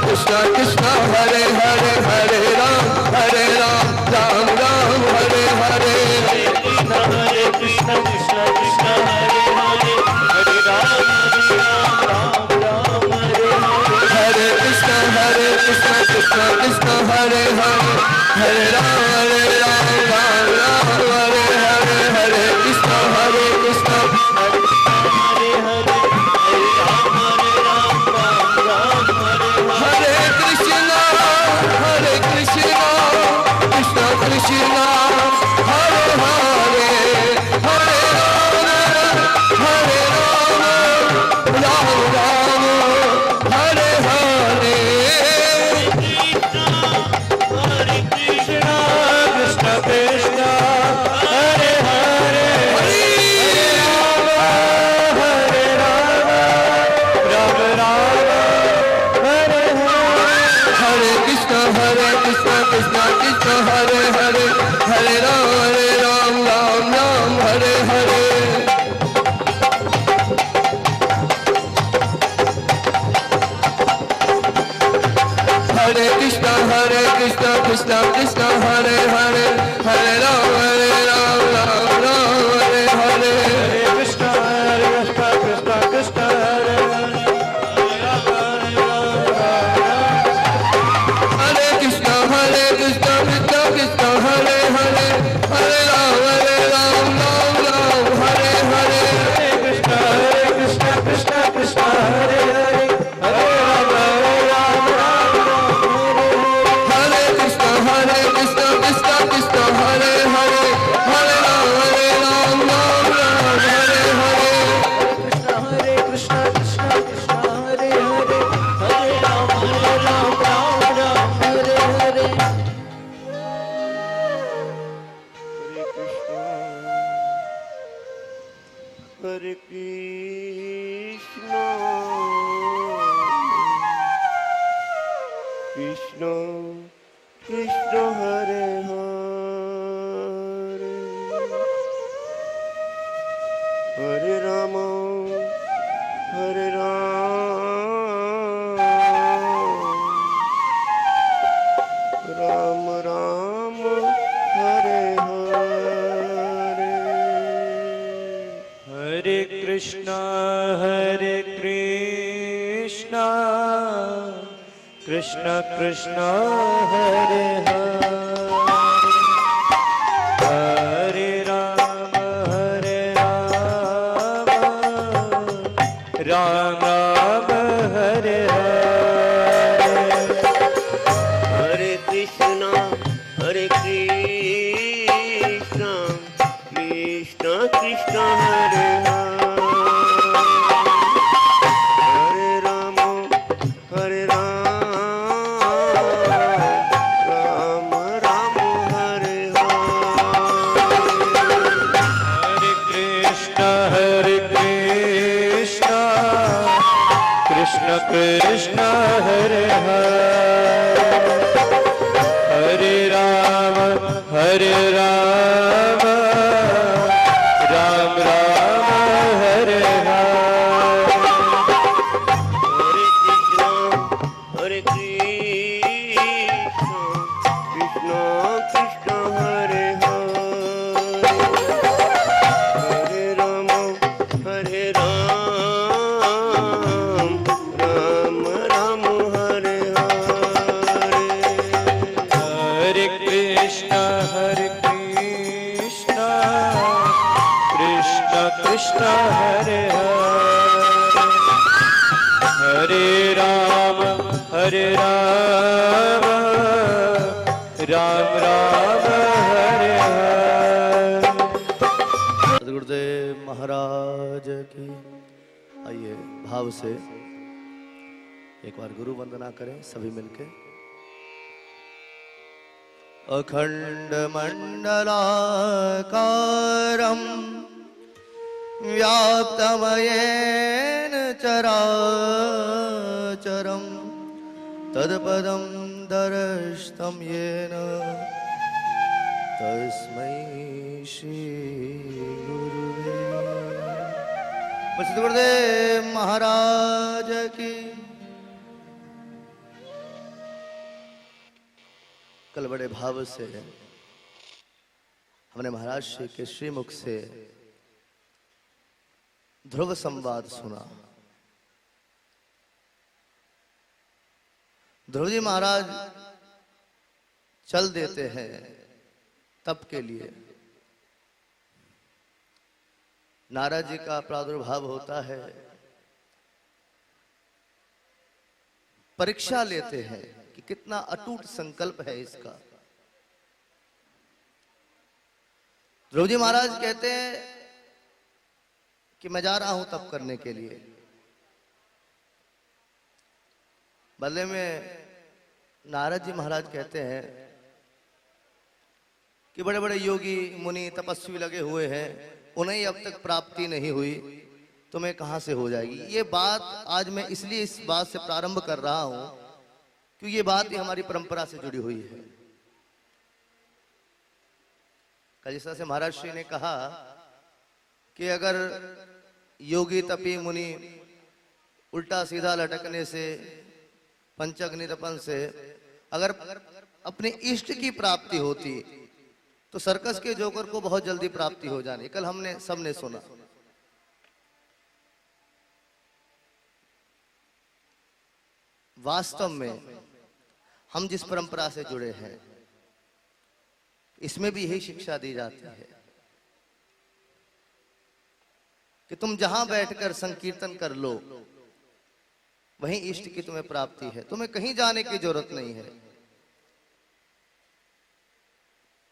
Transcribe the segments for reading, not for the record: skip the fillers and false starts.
कृष्णा कृष्णा हरे हरे, हरे राम राम राम हरे हरे। हरे कृष्णा कृष्णा कृष्णा हरे हरे, हरे राम राम हरे हरे। हरे कृष्णा कृष्णा कृष्णा हरे हरे, हरे राम राम राम हरे हरे। हरे कृष्णा हरे कृष्णा हरे हरे, हरे राम राम हरे हरे। हरे कृष्णा कृष्णा कृष्णा हरे हरे, हरे राम राम राम हरे हरे। हरे कृष्णा कृष्णा कृष्णा हरे हरे, हरे राम राम राम हरे हरे। हरे कृष्णा कृष्णा कृष्णा हरे हरे, हरे राम राम हरे हरे। हरे कृष्णा कृष्णा कृष्णा हरे हरे, हरे राम राम हरे हरे। हरे कृष्णा कृष्णा कृष्णा हरे हरे, हरे कृष्णा कृष्णा कृष्णा हरे हरे, हरे राम राम हरे हरे। हरे कृष्णा कृष्णा कृष्णा हरे हरे, हरे राम राम हरे हरे। हरे कृष्णा कृष्णा कृष्णा हरे हरे, हरे राम हरे हरे। हरे कृष्णा कृष्णा कृष्णा हरे हरे, हरे राम राम हरे हरे। हरे कृष्णा कृष्णा कृष्णा हरे हरे, हरे राम राम राम हरे हरे। हरे कृष्णा कृष्णा कृष्णा हरे हरे, हरे राम राम राम हरे हरे। हरे कृष्णा कृष्णा कृष्णा हरे हरे, हरे राम राम राम हरे हरे। हरे कृष्णा कृष्णा कृष्णा हरे हरे, हरे राम राम राम हरे हरे। हरे कृष्णा कृष्णा कृष्णा हरे हरे, हरे राम राम राम हरे हरे। हरे कृष्णा कृष्णा कृष्णा हरे हरे, हरे राम राम राम हरे हरे। सद्गुरुदेव महाराज की। आइए भाव से एक बार गुरु वंदना करें सभी मिलके। अखंड मंडलाकारं व्याप्तमयेन चराचरं तत्पदं दर्शितं येन तस्मै श्री गुरुवे। सद्गुरुदेव महाराज की। कल बड़े भाव से हमने महाराज श्री के श्रीमुख से ध्रुव संवाद सुना। ध्रुव जी महाराज चल देते हैं तप के लिए। नारद जी का प्रादुर्भाव होता है, परीक्षा लेते हैं कि कितना अटूट संकल्प है इसका। ध्रुव जी महाराज कहते हैं कि मैं जा रहा हूं तप करने के लिए। बदले में नारद जी महाराज कहते हैं कि बड़े बड़े योगी मुनि तपस्वी लगे हुए हैं, उन्हें अब तक प्राप्ति नहीं हुई, तुम्हें कहां से हो जाएगी। ये बात आज मैं इसलिए इस बात से प्रारंभ कर रहा हूं क्योंकि ये बात ही हमारी परंपरा से जुड़ी हुई है। कल जिस तरह से महाराज श्री ने कहा कि अगर योगी तपी मुनि उल्टा सीधा लटकने से, पंचअग्नि तपन से अगर अपने इष्ट की प्राप्ति होती तो सर्कस के जोकर को बहुत जल्दी प्राप्ति हो जानी। कल हमने सबने सुना। वास्तव में हम जिस परंपरा से जुड़े हैं इसमें भी यही शिक्षा दी जाती है कि तुम जहां बैठकर संकीर्तन कर लो वहीं इष्ट की तुम्हें प्राप्ति है, तुम्हें कहीं जाने की जरूरत नहीं है।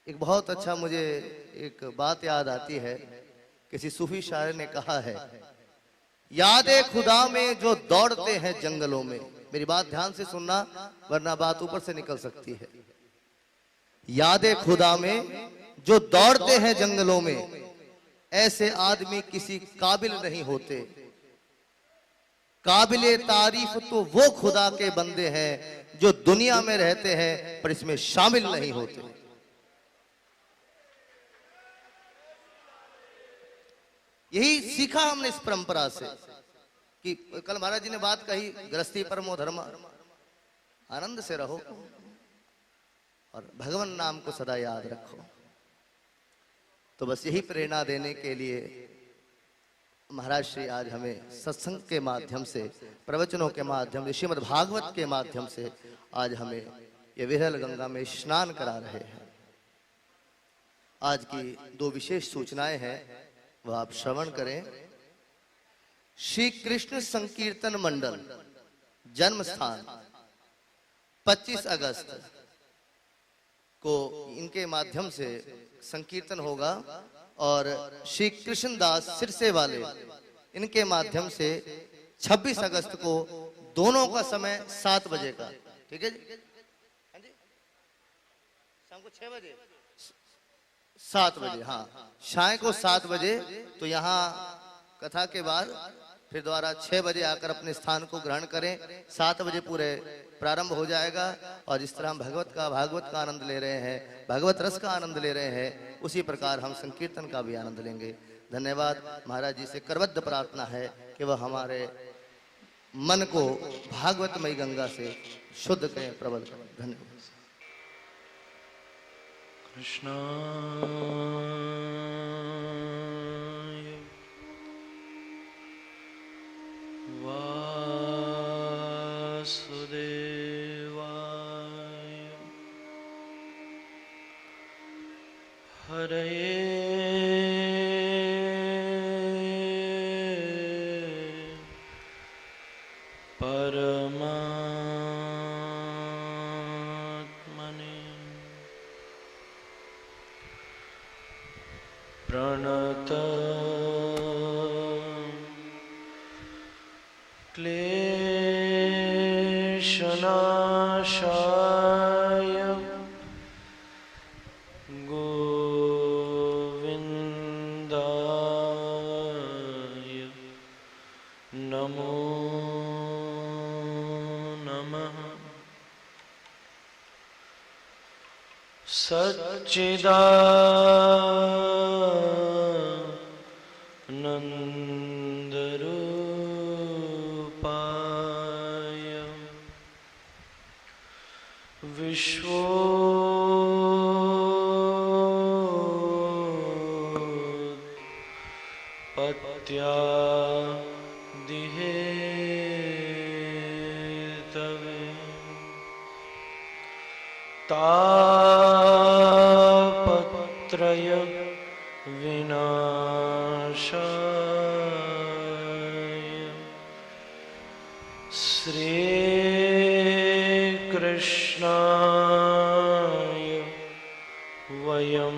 एक बहुत अच्छा मुझे एक बात याद आती है, किसी सूफी शायर ने कहा है, यादें खुदा में जो दौड़ते हैं जंगलों में। मेरी बात ध्यान से सुनना वरना बात ऊपर से निकल सकती है। यादें खुदा में जो दौड़ते हैं जंगलों में, ऐसे आदमी किसी काबिल नहीं होते। काबिले तारीफ तो वो खुदा के बंदे हैं जो दुनिया में रहते हैं पर इसमें शामिल नहीं होते। यही सीखा हमने इस परंपरा से कि कल महाराज जी ने बात कही, गृहस्थी परमो धर्म, आनंद से रहो और भगवान नाम को सदा याद रखो। तो बस यही प्रेरणा देने के लिए महाराज श्री आज हमें सत्संग के माध्यम से, प्रवचनों के माध्यम से, श्रीमद् भागवत के माध्यम से आज हमें ये विरल गंगा में स्नान करा रहे हैं। आज की दो विशेष सूचनाएं हैं, वह आप श्रवण करें। श्री कृष्ण संकीर्तन मंडल जन्म स्थान 25 अगस्त को इनके माध्यम से संकीर्तन होगा और श्री कृष्णदास सिरसे वाले इनके माध्यम से 26 अगस्त को, दोनों का समय 7 बजे का। ठीक है जी, शाम को 6 बजे, 7 बजे, हाँ शाम को 7 बजे। तो यहाँ कथा के बाद फिर दोबारा 6 बजे आकर अपने स्थान को ग्रहण करें। 7 बजे पूरे प्रारंभ हो जाएगा और जिस तरह हम भागवत का आनंद ले रहे हैं, भागवत रस का आनंद ले रहे हैं, उसी प्रकार हम संकीर्तन का भी आनंद लेंगे। धन्यवाद। महाराज जी से करबद्ध प्रार्थना है कि वह हमारे मन को भागवतमयी गंगा से शुद्ध करें, प्रबल करें। धन्यवाद। कृष्ण वासुदेवाय हरये परमात्मने प्रणत क्लेशनाशाय गोविन्दाय नमो नमः। सच्चिदानन्दरूपाय विश्वोत्पत्यादिहेतवे इत्यादिहेतवे तापत्रय विनाशाय श्रीकृष्णाय वयं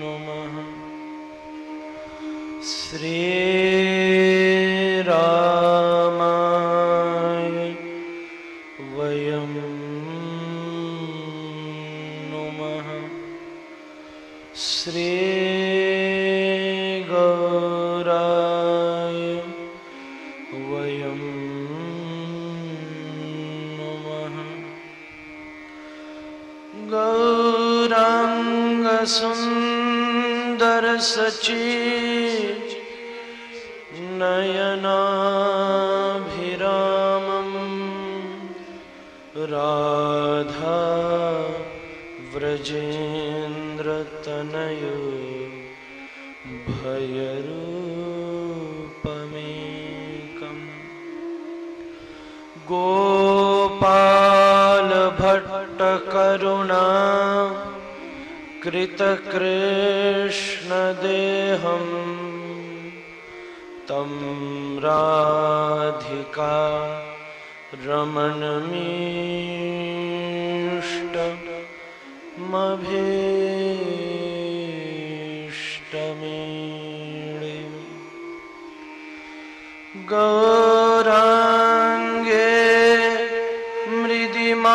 नमः। श्रीरामाय वयं नमः। श्रीगौराय वयं नमः। गौराङ्गसुन्दरसचिन्नयनाभिरामं राधा व्रजेन्द्रतनयो भयरूपमेकम् गोपालभट्टकरुणा कृतकृष्णदेहं तं राधिका रमणमीष्टमभीष्टमीळे गौराङ्गे मृदिमास्मिते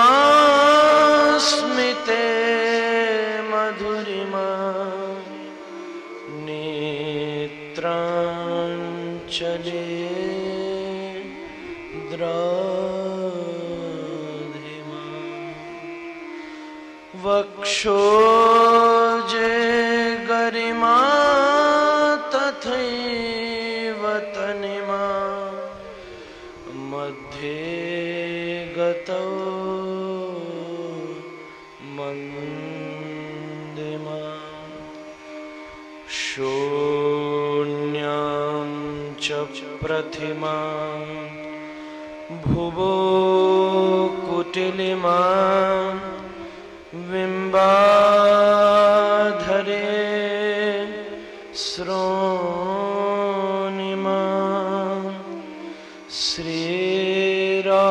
मधुरिमा नेत्राञ्चले द्राधिमा वक्षोजे गरिमा तथैव तनिमा मध्ये गतौ मन्दिमा शून्यां च प्रथिमा भुवो कुटिलिमा बिम्बाधरे श्रोणिमा श्रीराधे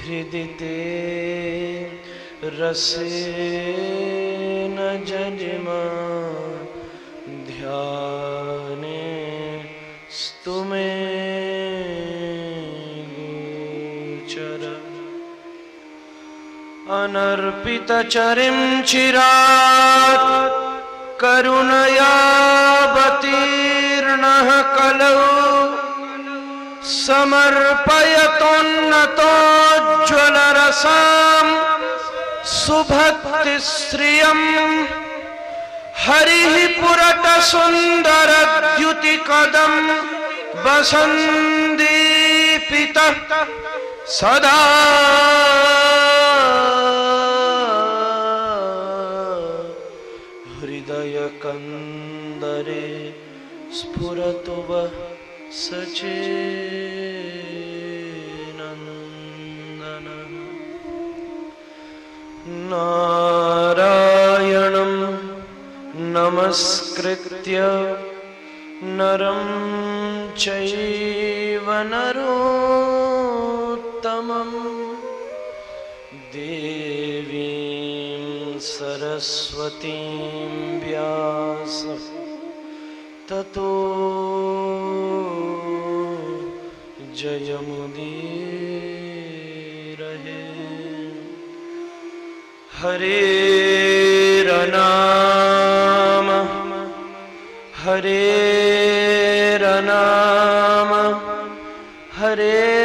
हृदि ते रसेन जनिमा ध्याने स्तुमे गोचर अनर्पितचरिं चिरात् करुणयावतीर्णः कलौ समर्पयतोन्नतोज्ज्वलरसां सुभक्तिश्रियं हरिः पुरटसुन्दरद्युतिकदं वसन्दीपितः सदा हृदयकन्दरे स्फुरतु वः सचेनन्दनः नारायणं नमस्कृत्य नरं चैव नरोत्तमं देवीं सरस्वतीं व्यास ततो जयमुदीरये। हरेरनाम हरेरनाम हरेरनामैव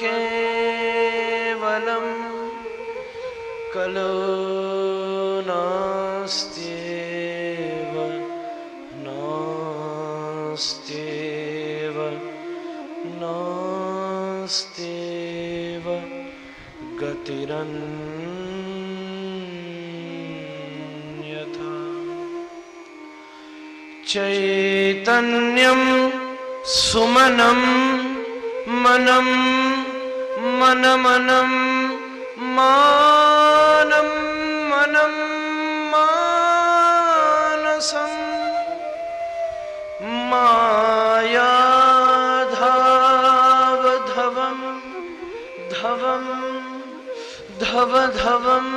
केवलं कलो नास्त्येव नास्त्येव नास्त्येव गतिरन्यथा चैतन्यं सुमनं मनं मनमनं मानं मनं मानसं मायाधावधवं धवं धवधवं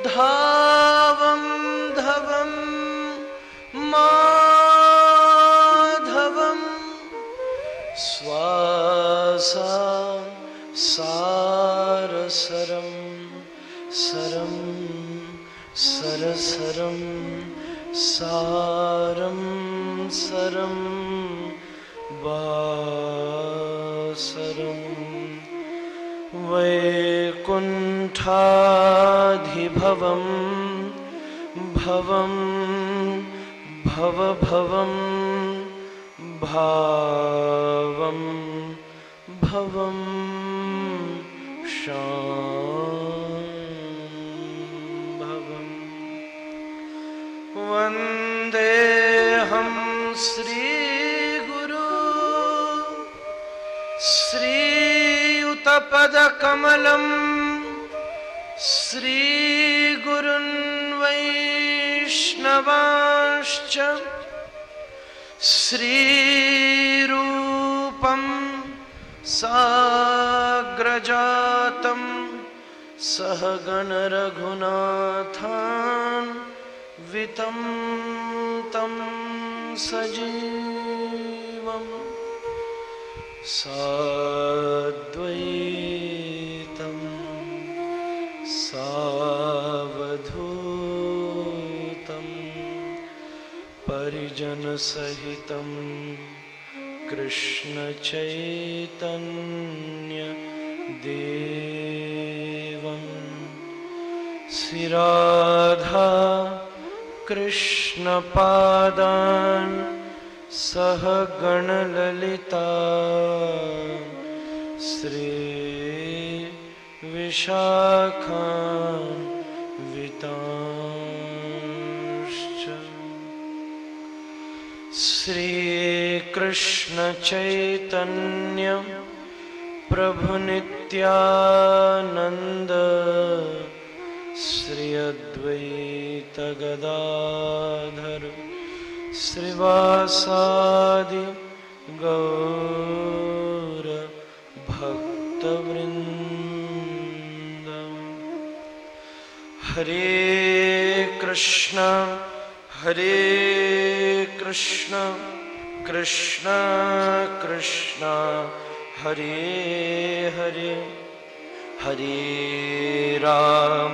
धावं धवं माधवं स्वासा सारसरं सरं सरसरं सारं सरं वासरं वैकुण्ठाधिभवं भवं भवभवं भावं भवं शाम्भवम् वन्देऽहं श्रीगुरु श्रीयुतपदकमलं श्रीगुरुन् वैष्णवांश्च श्रीरूपं साग्रजातं सहगणरघुनाथान्वितं तं सजीवम् साद्वैतं सावधूतं परिजनसहितं कृष्णचैतन्य देवं श्रीराधा कृष्णपादान् सह गणललिता श्री विशाखान्वितांश्च श्रीकृष्ण चैतन्य प्रभु नित्यानंद श्री अद्वैत गदाधर श्रीवासादि गौर भक्तवृंद। हरे कृष्ण कृष्ण कृष्ण हरे हरे, हरे राम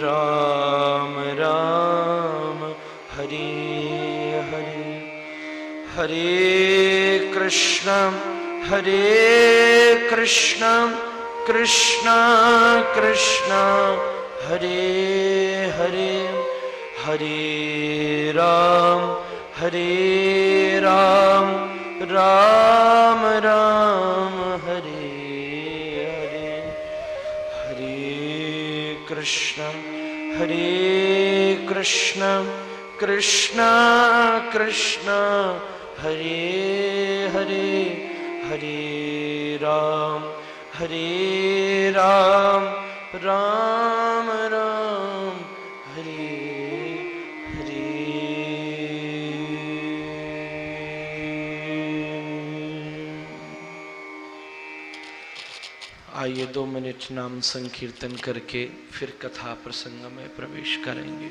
राम राम हरे हरे। हरे कृष्ण कृष्ण कृष्ण हरे हरे, हरे राम राम राम हरे हरे। हरे कृष्ण कृष्ण कृष्ण हरे हरे, हरे राम राम राम हरे हरे। आइए 2 मिनट नाम संकीर्तन करके फिर कथा प्रसंग में प्रवेश करेंगे।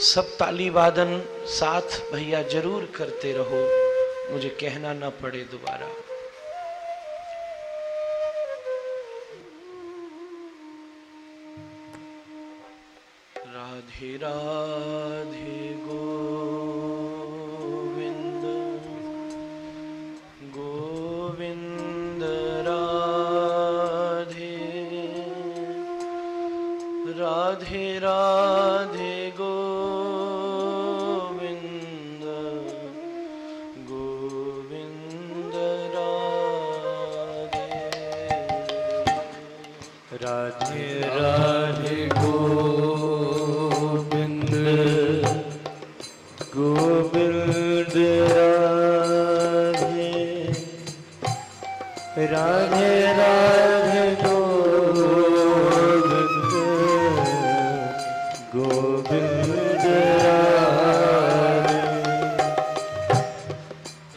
सब ताली वादन साथ भैया जरूर करते रहो, मुझे कहना ना पड़े दोबारा। राधे राधे गोविंद गोविंद राधे राधे राधे गोविंद गोविंद राधे राधे राधे गोविंद राधे राधे गोविंद गोविंद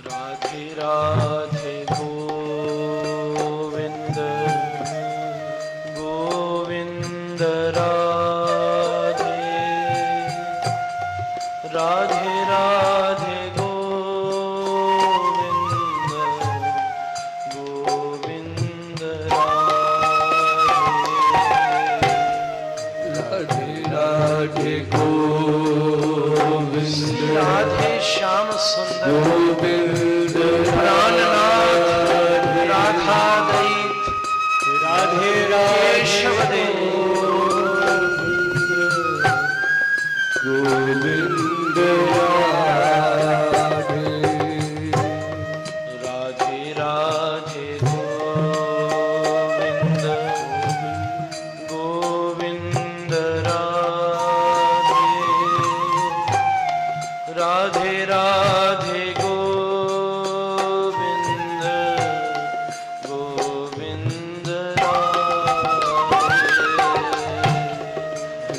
राधे राधे गोविंद गोविंद राधे राधे राधे गोविंद गोविंद राधे राधे गोविंद राधे श्याम सुंदर गोविंद प्राणनाथ राधा दैत राधे केशव देव गोविंद राधे राधे राधे गोविंद गोविंद राधे राधे राधे गोविंद गोविंद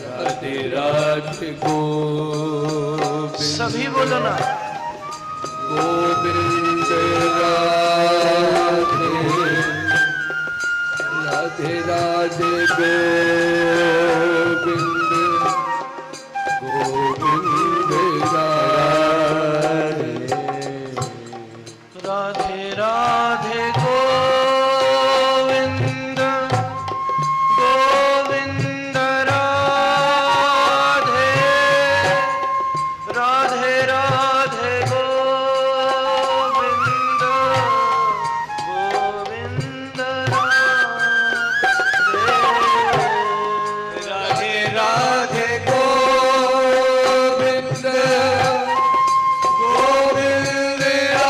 राधे राधे गोविंद सभी बोलो ना गोविंद राधे राधे राधे गोविंद गोविंद राधे राधे राधे गोविंद गोविंद राधे राधे राधे गोविंद गोविंद राधे राधे गोविंद गोविंद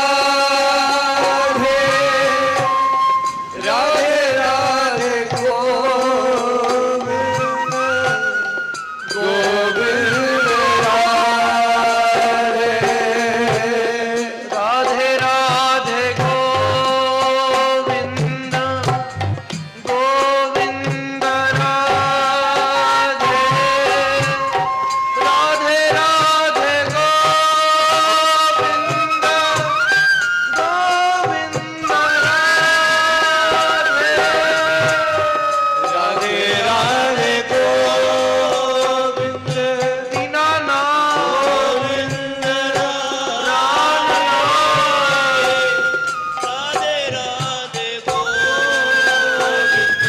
राधे राधे राधे गोविंद गोविंद राधे राधे राधे गोविंद गोविंद राधे राधे राधे गोविंद गोविंद राधे राधे गोविंद दीनानाथ राधे राधे गोविंद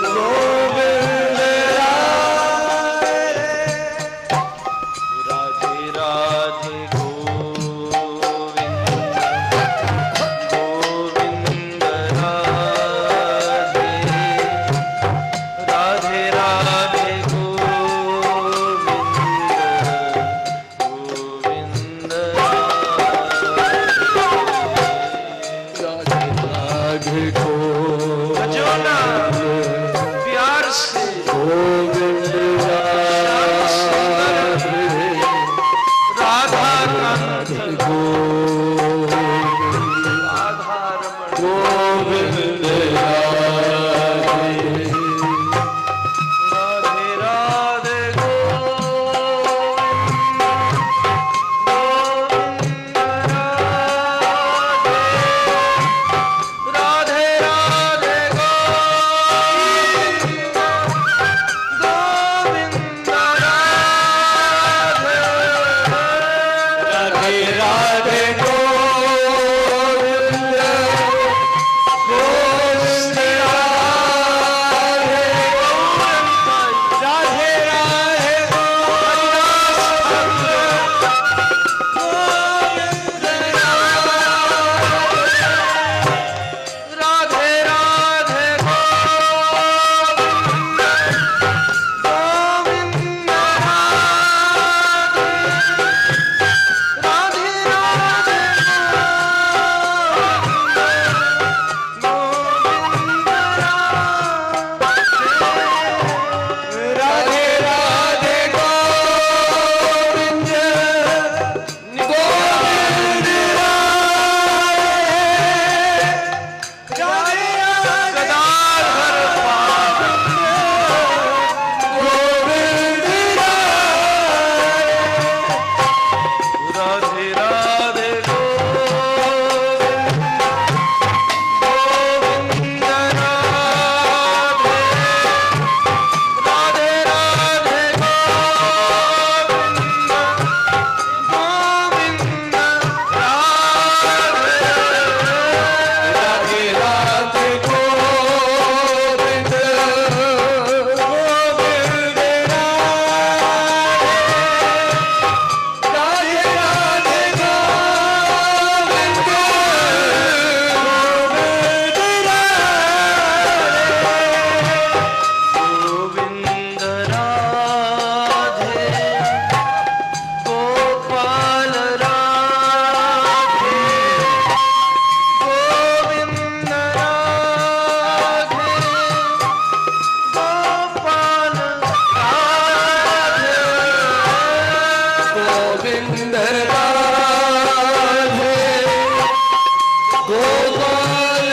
गोविंद राधे राधे राधे गोविंद गोविंद राधे गोविंद बजो ना प्यार से गोविंद राधा कांत गोविंद राधा रमण गोविंद राधे राधे राधे गोविंद राधे राधे गोविंद गोविंद राधे राधे राधे गोविंद गोपाल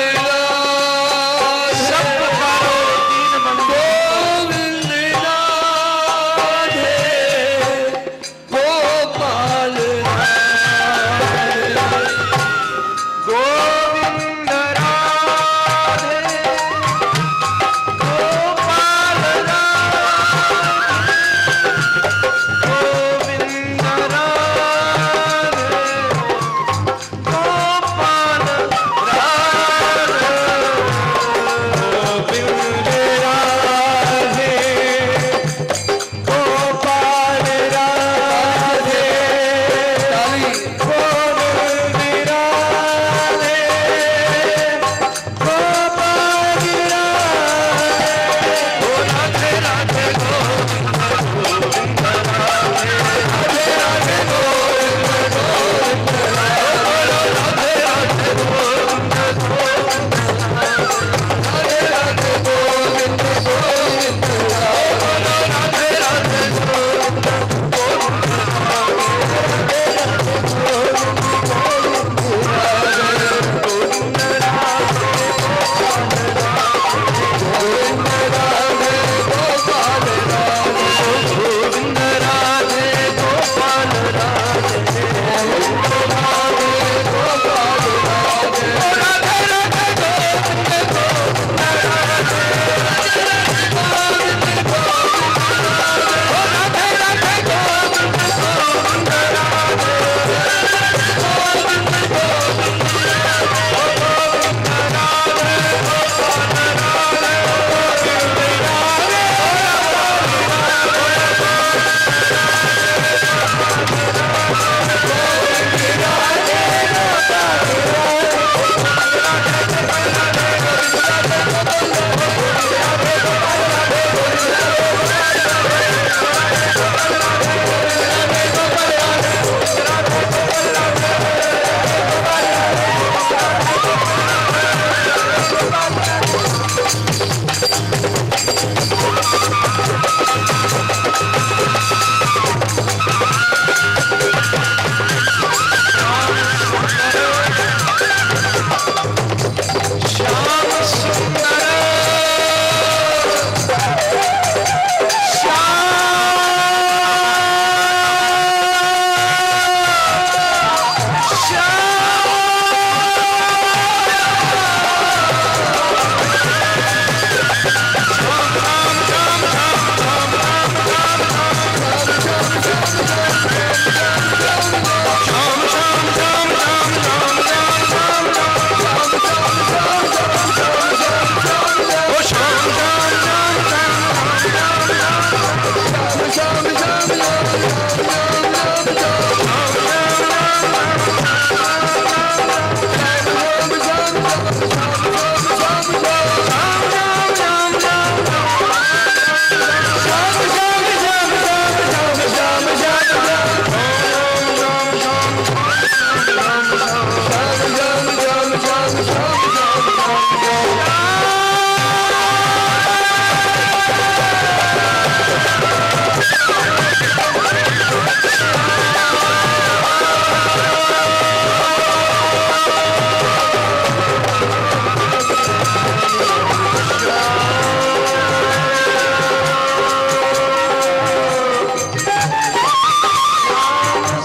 सब पुकारो दीन बंधु गोविंद राधे गोपाल गोविंद राधे गोपाल गोविंद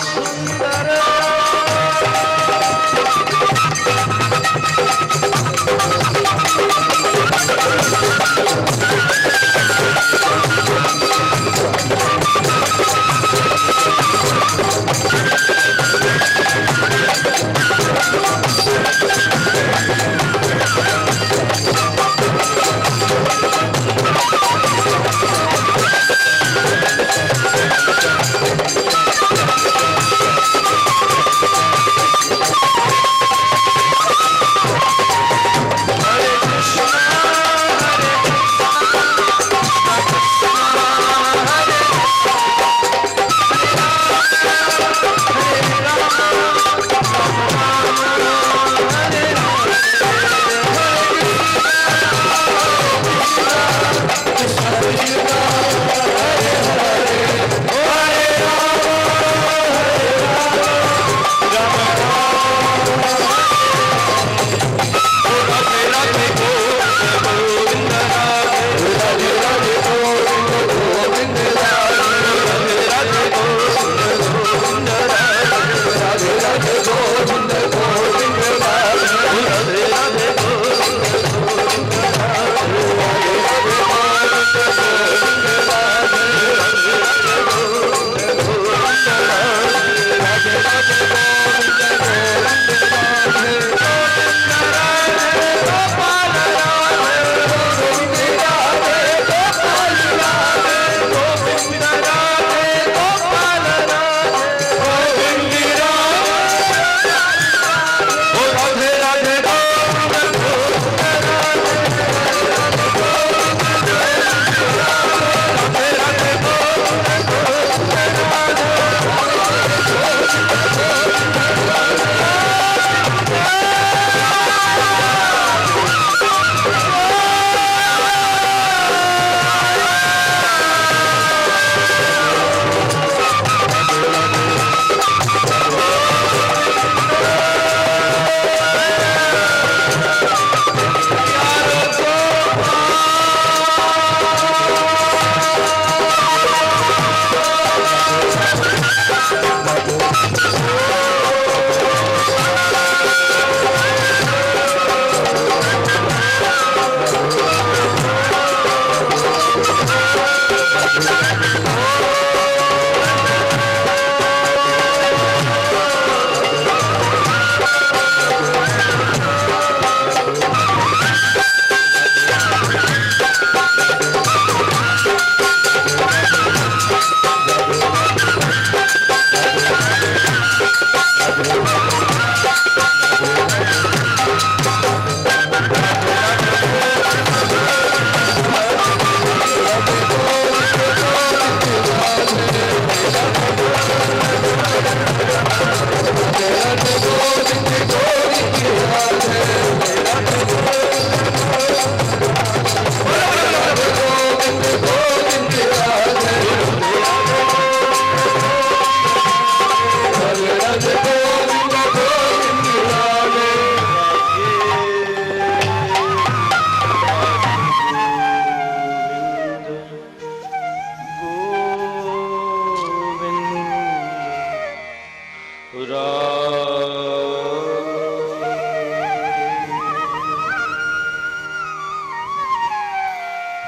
सुंदर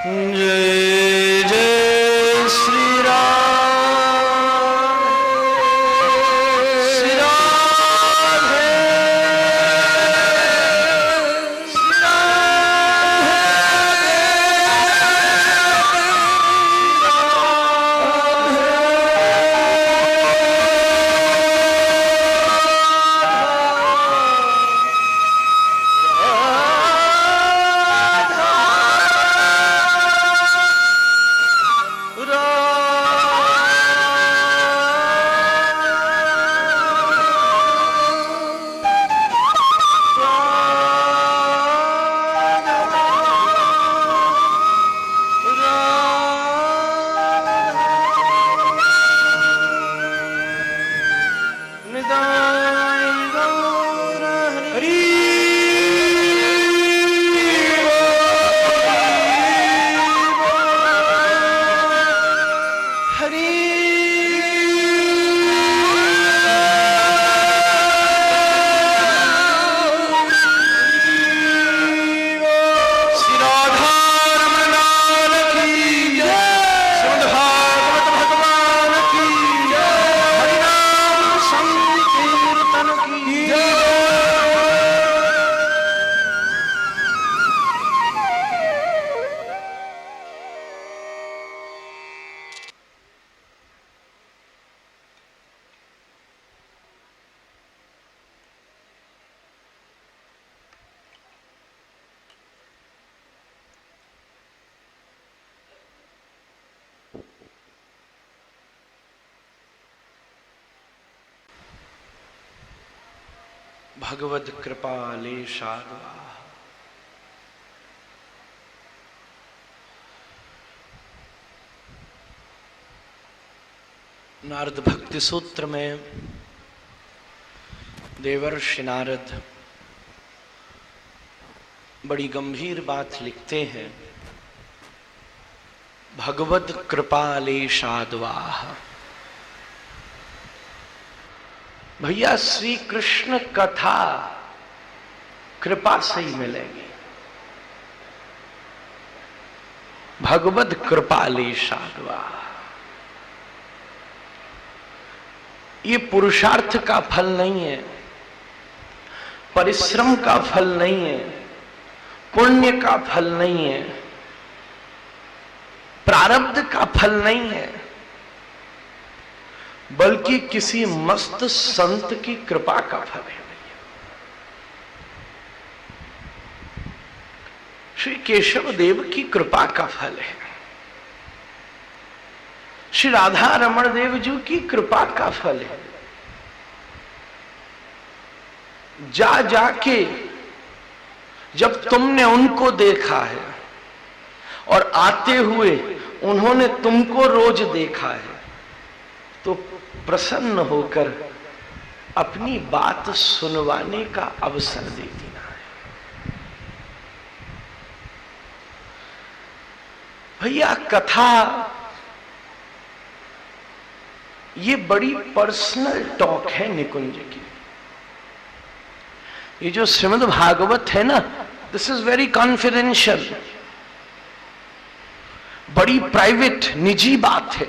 जय जय श्री राम, श्री राधे, श्री भगवद कृपालेशाद्वा। नारद भक्ति सूत्र में देवर्षि नारद बड़ी गंभीर बात लिखते हैं, भगवद कृपालेशाद्वा। भैया श्री कृष्ण कथा कृपा से ही मिलेगी, भगवद कृपालेशाद्वा। ये पुरुषार्थ का फल नहीं है, परिश्रम का फल नहीं है, पुण्य का फल नहीं है, प्रारब्ध का फल नहीं है, बल्कि किसी मस्त संत की कृपा का फल है। श्री केशव देव की कृपा का फल है, श्री राधा रमण देव जी की कृपा का फल है। जा जाके जब तुमने उनको देखा है और आते हुए उन्होंने तुमको रोज देखा है, तो प्रसन्न होकर अपनी बात सुनवाने का अवसर दे देना है। भैया कथा ये बड़ी पर्सनल टॉक है निकुंज की। ये जो श्रीमद् भागवत है ना, दिस इज वेरी कॉन्फिडेंशियल, बड़ी प्राइवेट निजी बात है।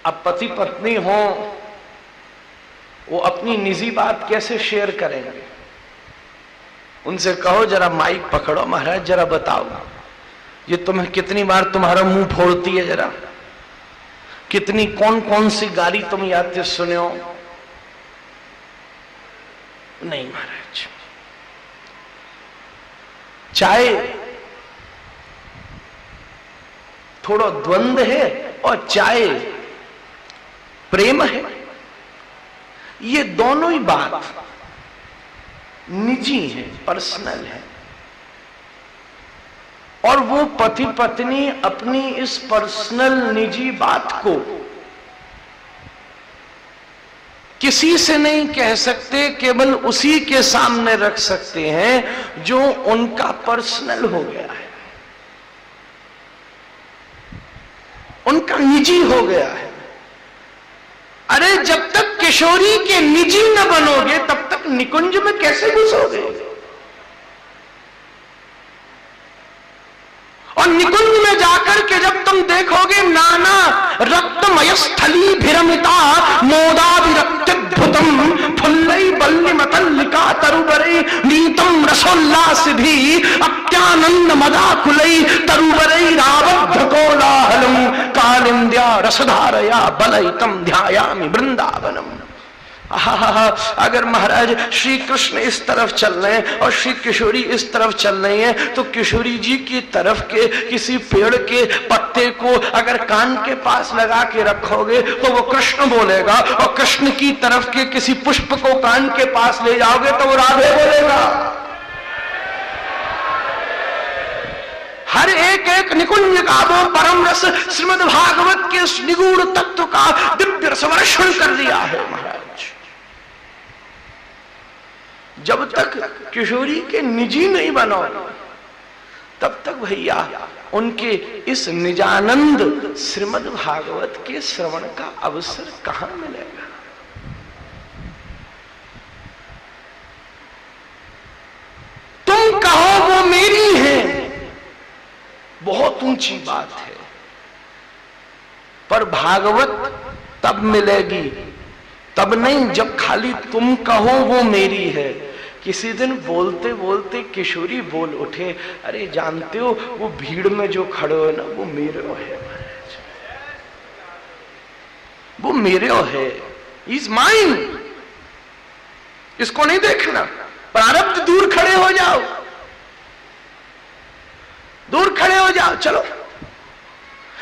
अब पति पत्नी हो, वो अपनी निजी बात कैसे शेयर करेंगे? उनसे कहो जरा माइक पकड़ो महाराज, जरा बताओ ये तुम्हें कितनी बार तुम्हारा मुंह फोड़ती है, जरा कितनी कौन कौन सी गाली तुम याद से सुने हो? नहीं महाराज, चाहे थोड़ा द्वंद्व है और चाहे प्रेम है, ये दोनों ही बात निजी है, पर्सनल है। और वो पति पत्नी अपनी इस पर्सनल निजी बात को किसी से नहीं कह सकते, केवल उसी के सामने रख सकते हैं जो उनका पर्सनल हो गया है, उनका निजी हो गया है। अरे जब तक किशोरी के निजी न बनोगे तब तक निकुंज में कैसे घुसोगे? और निकुंज में जाकर के जब तुम देखोगे नाना रक्तमय स्थली भिरमिता मोदा विरक्तिभुतम फुल्लई बल्ली मतल्लिका तरुबरे नीतम रसोल्लास भी अत्यानंद मदाकुलई तरुबरई रावद्र कोलाहलम कालिंद्या रसधारया बलयितम ध्यायामि वृंदावनम। अगर महाराज श्री कृष्ण इस तरफ चल रहे हैं और श्री किशोरी इस तरफ चल रही हैं, तो किशोरी जी की तरफ के किसी पेड़ के पत्ते को अगर कान के पास लगा के रखोगे तो वो कृष्ण बोलेगा, और कृष्ण की तरफ के किसी पुष्प को कान के पास ले जाओगे तो वो राधे बोलेगा। हर एक निकुंज का वो परम रस श्रीमद् भागवत के निगूढ़ तत्व का दिव्य रसवर्षण कर दिया है महाराज। जब तक किशोरी के निजी नहीं बनो तब तक भैया उनके इस निजानंद श्रीमद् भागवत के श्रवण का अवसर कहां मिलेगा। तुम कहो वो मेरी है, बहुत ऊंची बात है, पर भागवत तब मिलेगी, तब नहीं जब खाली तुम कहो वो मेरी है। किसी दिन बोलते बोलते किशोरी बोल उठे, अरे जानते हो वो भीड़ में जो खड़े हो ना वो मेरे है महाराज, वो मेरे है, इज माइन, इसको नहीं देखना, प्रारब्ध दूर खड़े हो जाओ, दूर खड़े हो जाओ, चलो।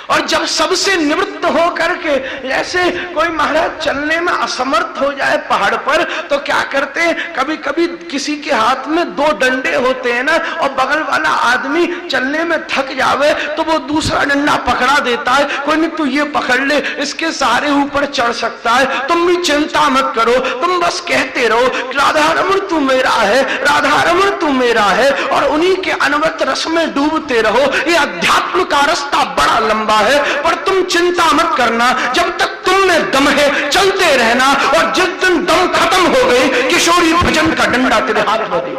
और जब सबसे निवृत्त हो करके ऐसे कोई महाराज चलने में असमर्थ हो जाए पहाड़ पर, तो क्या करते हैं, कभी कभी किसी के हाथ में 2 डंडे होते हैं ना, और बगल वाला आदमी चलने में थक जावे तो वो दूसरा डंडा पकड़ा देता है, कोई नहीं तू ये पकड़ ले, इसके सहारे ऊपर चढ़ सकता है, तुम भी चिंता मत करो, तुम बस कहते रहो राधा रमण तू मेरा है, राधा रमण तू मेरा है, और उन्हीं के अनवरत रस में डूबते रहो। ये अध्यात्म का रास्ता बड़ा लंबा है, पर तुम चिंता मत करना, जब तक तुम में दम है चलते रहना, और जिस दिन दम खत्म हो गई किशोरी भजन का डंडा तेरे हाथ में दे,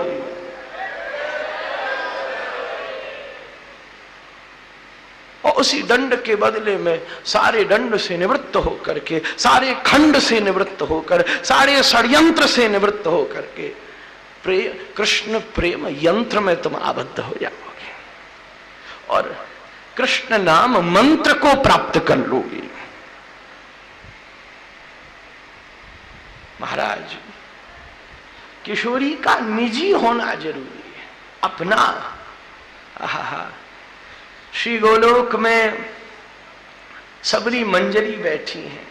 और उसी दंड के बदले में सारे दंड से निवृत्त होकर के, सारे खंड से निवृत्त होकर, सारे षड्यंत्र से निवृत्त होकर के कृष्ण प्रेम यंत्र में तुम आबद्ध हो जाओगे और कृष्ण नाम मंत्र को प्राप्त कर लोगे। महाराज किशोरी का निजी होना जरूरी है, अपना। श्री गोलोक में सबरी मंजरी बैठी हैं,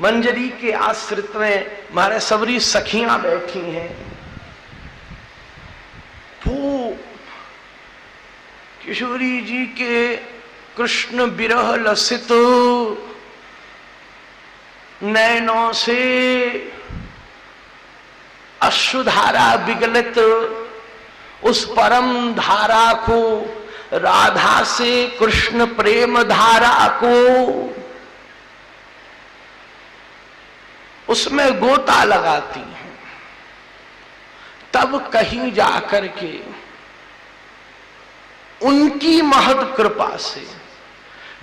मंजरी के आश्रित में हमारे सबरी सखियां बैठी हैं। वो किशोरी जी के कृष्ण विरह लसित नैनों से अश्रुधारा विगलित उस परम धारा को, राधा से कृष्ण प्रेम धारा को, उसमें गोता लगाती हैं। तब कहीं जाकर के उनकी महद कृपा से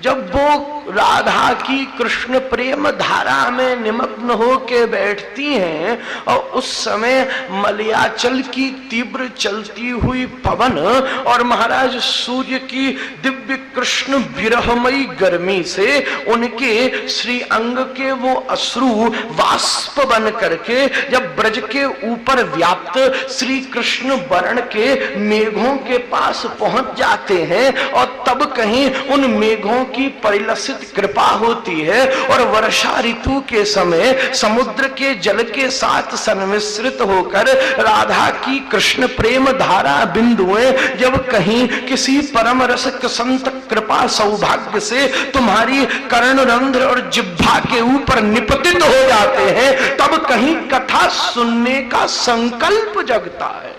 जब वो राधा की कृष्ण प्रेम धारा में निमग्न होके बैठती हैं, और उस समय मलयाचल की तीव्र चलती हुई पवन और महाराज सूर्य की दिव्य कृष्ण विरहमयी गर्मी से उनके श्री अंग के वो अश्रु वाष्प बन करके जब ब्रज के ऊपर व्याप्त श्री कृष्ण वर्ण के मेघों के पास पहुंच जाते हैं, और तब कहीं उन मेघों की परिलसित कृपा होती है, और वर्षा ऋतु के समय समुद्र के जल के साथ संमिश्रित होकर राधा की कृष्ण प्रेम धारा बिंदुएं जब कहीं किसी परम रसिक संत कृपा सौभाग्य से तुम्हारी कर्णरंध्र और जिह्वा के ऊपर निपतित हो जाते हैं, तब कहीं कथा सुनने का संकल्प जगता है।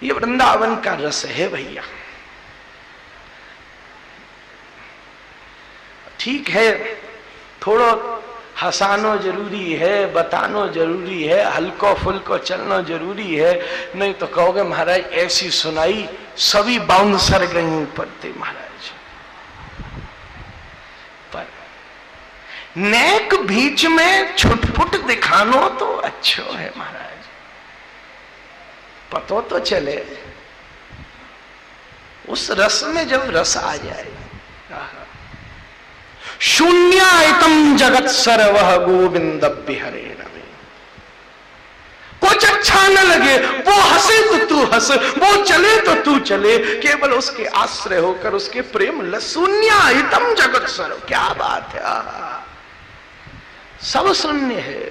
ये वृंदावन का रस है भैया। ठीक है, थोड़ा हंसानो जरूरी है, बतानो जरूरी है, हल्को फुल्को चलना जरूरी है, नहीं तो कहोगे महाराज ऐसी सुनाई सभी बाउंसर गई ऊपर थे महाराज। पर नेक बीच में छुटपुट दिखानो तो अच्छो है महाराज, पतो तो चले उस रस में जब रस आ जाए। शून्यायतम जगत सर्वः गोविंद बिहरे रमे। कुछ अच्छा न लगे, वो हंसे तो तू हंस, वो चले तो तू चले, केवल उसके आश्रय होकर उसके प्रेम ल। शून्यायतम जगत सर्व, क्या बात है, सब शून्य है।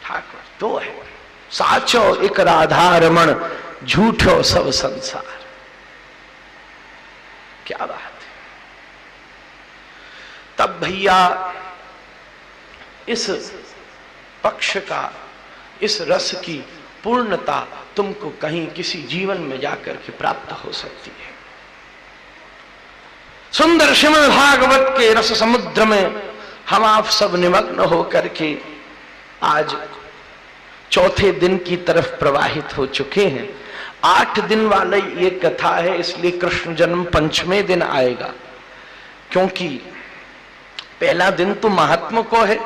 ठाकुर तो है, साचो एक राधा रमण, झूठो सब संसार। क्या बात है। तब भैया इस पक्ष का, इस रस की पूर्णता तुमको कहीं किसी जीवन में जाकर के प्राप्त हो सकती है। सुंदर श्रीमद् भागवत के रस समुद्र में हम आप सब निमग्न होकर के आज चौथे दिन की तरफ प्रवाहित हो चुके हैं। 8 दिन वाली ये कथा है, इसलिए कृष्ण जन्म 5वें दिन आएगा, क्योंकि पहला दिन तो महात्मा को है,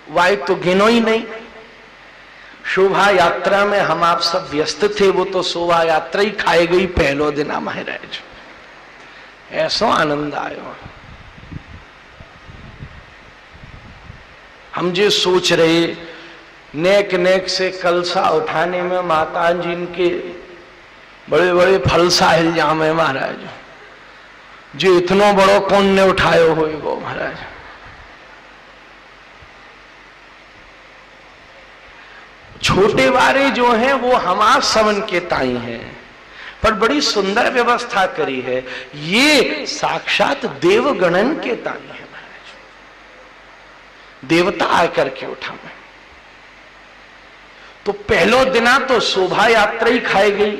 वाई तो गिनो ही नहीं। शोभा यात्रा में हम आप सब व्यस्त थे, वो तो शोभा यात्रा ही खाए गई पहलो दिन महाराज। ऐसा आनंद आयो। हम जो सोच रहे नेक नेक से कलसा उठाने में माता जी के बड़े बड़े फलसा इल्जाम है महाराज, जो इतनो बड़ो कौन ने उठायो होएगो महाराज। छोटे वारे जो हैं वो हमार समन के ताई हैं, पर बड़ी सुंदर व्यवस्था करी है, ये साक्षात देवगणन के ताई है महाराज। देवता आकर के उठा में तो पहलो दिना तो शोभा यात्रा ही खाई गई,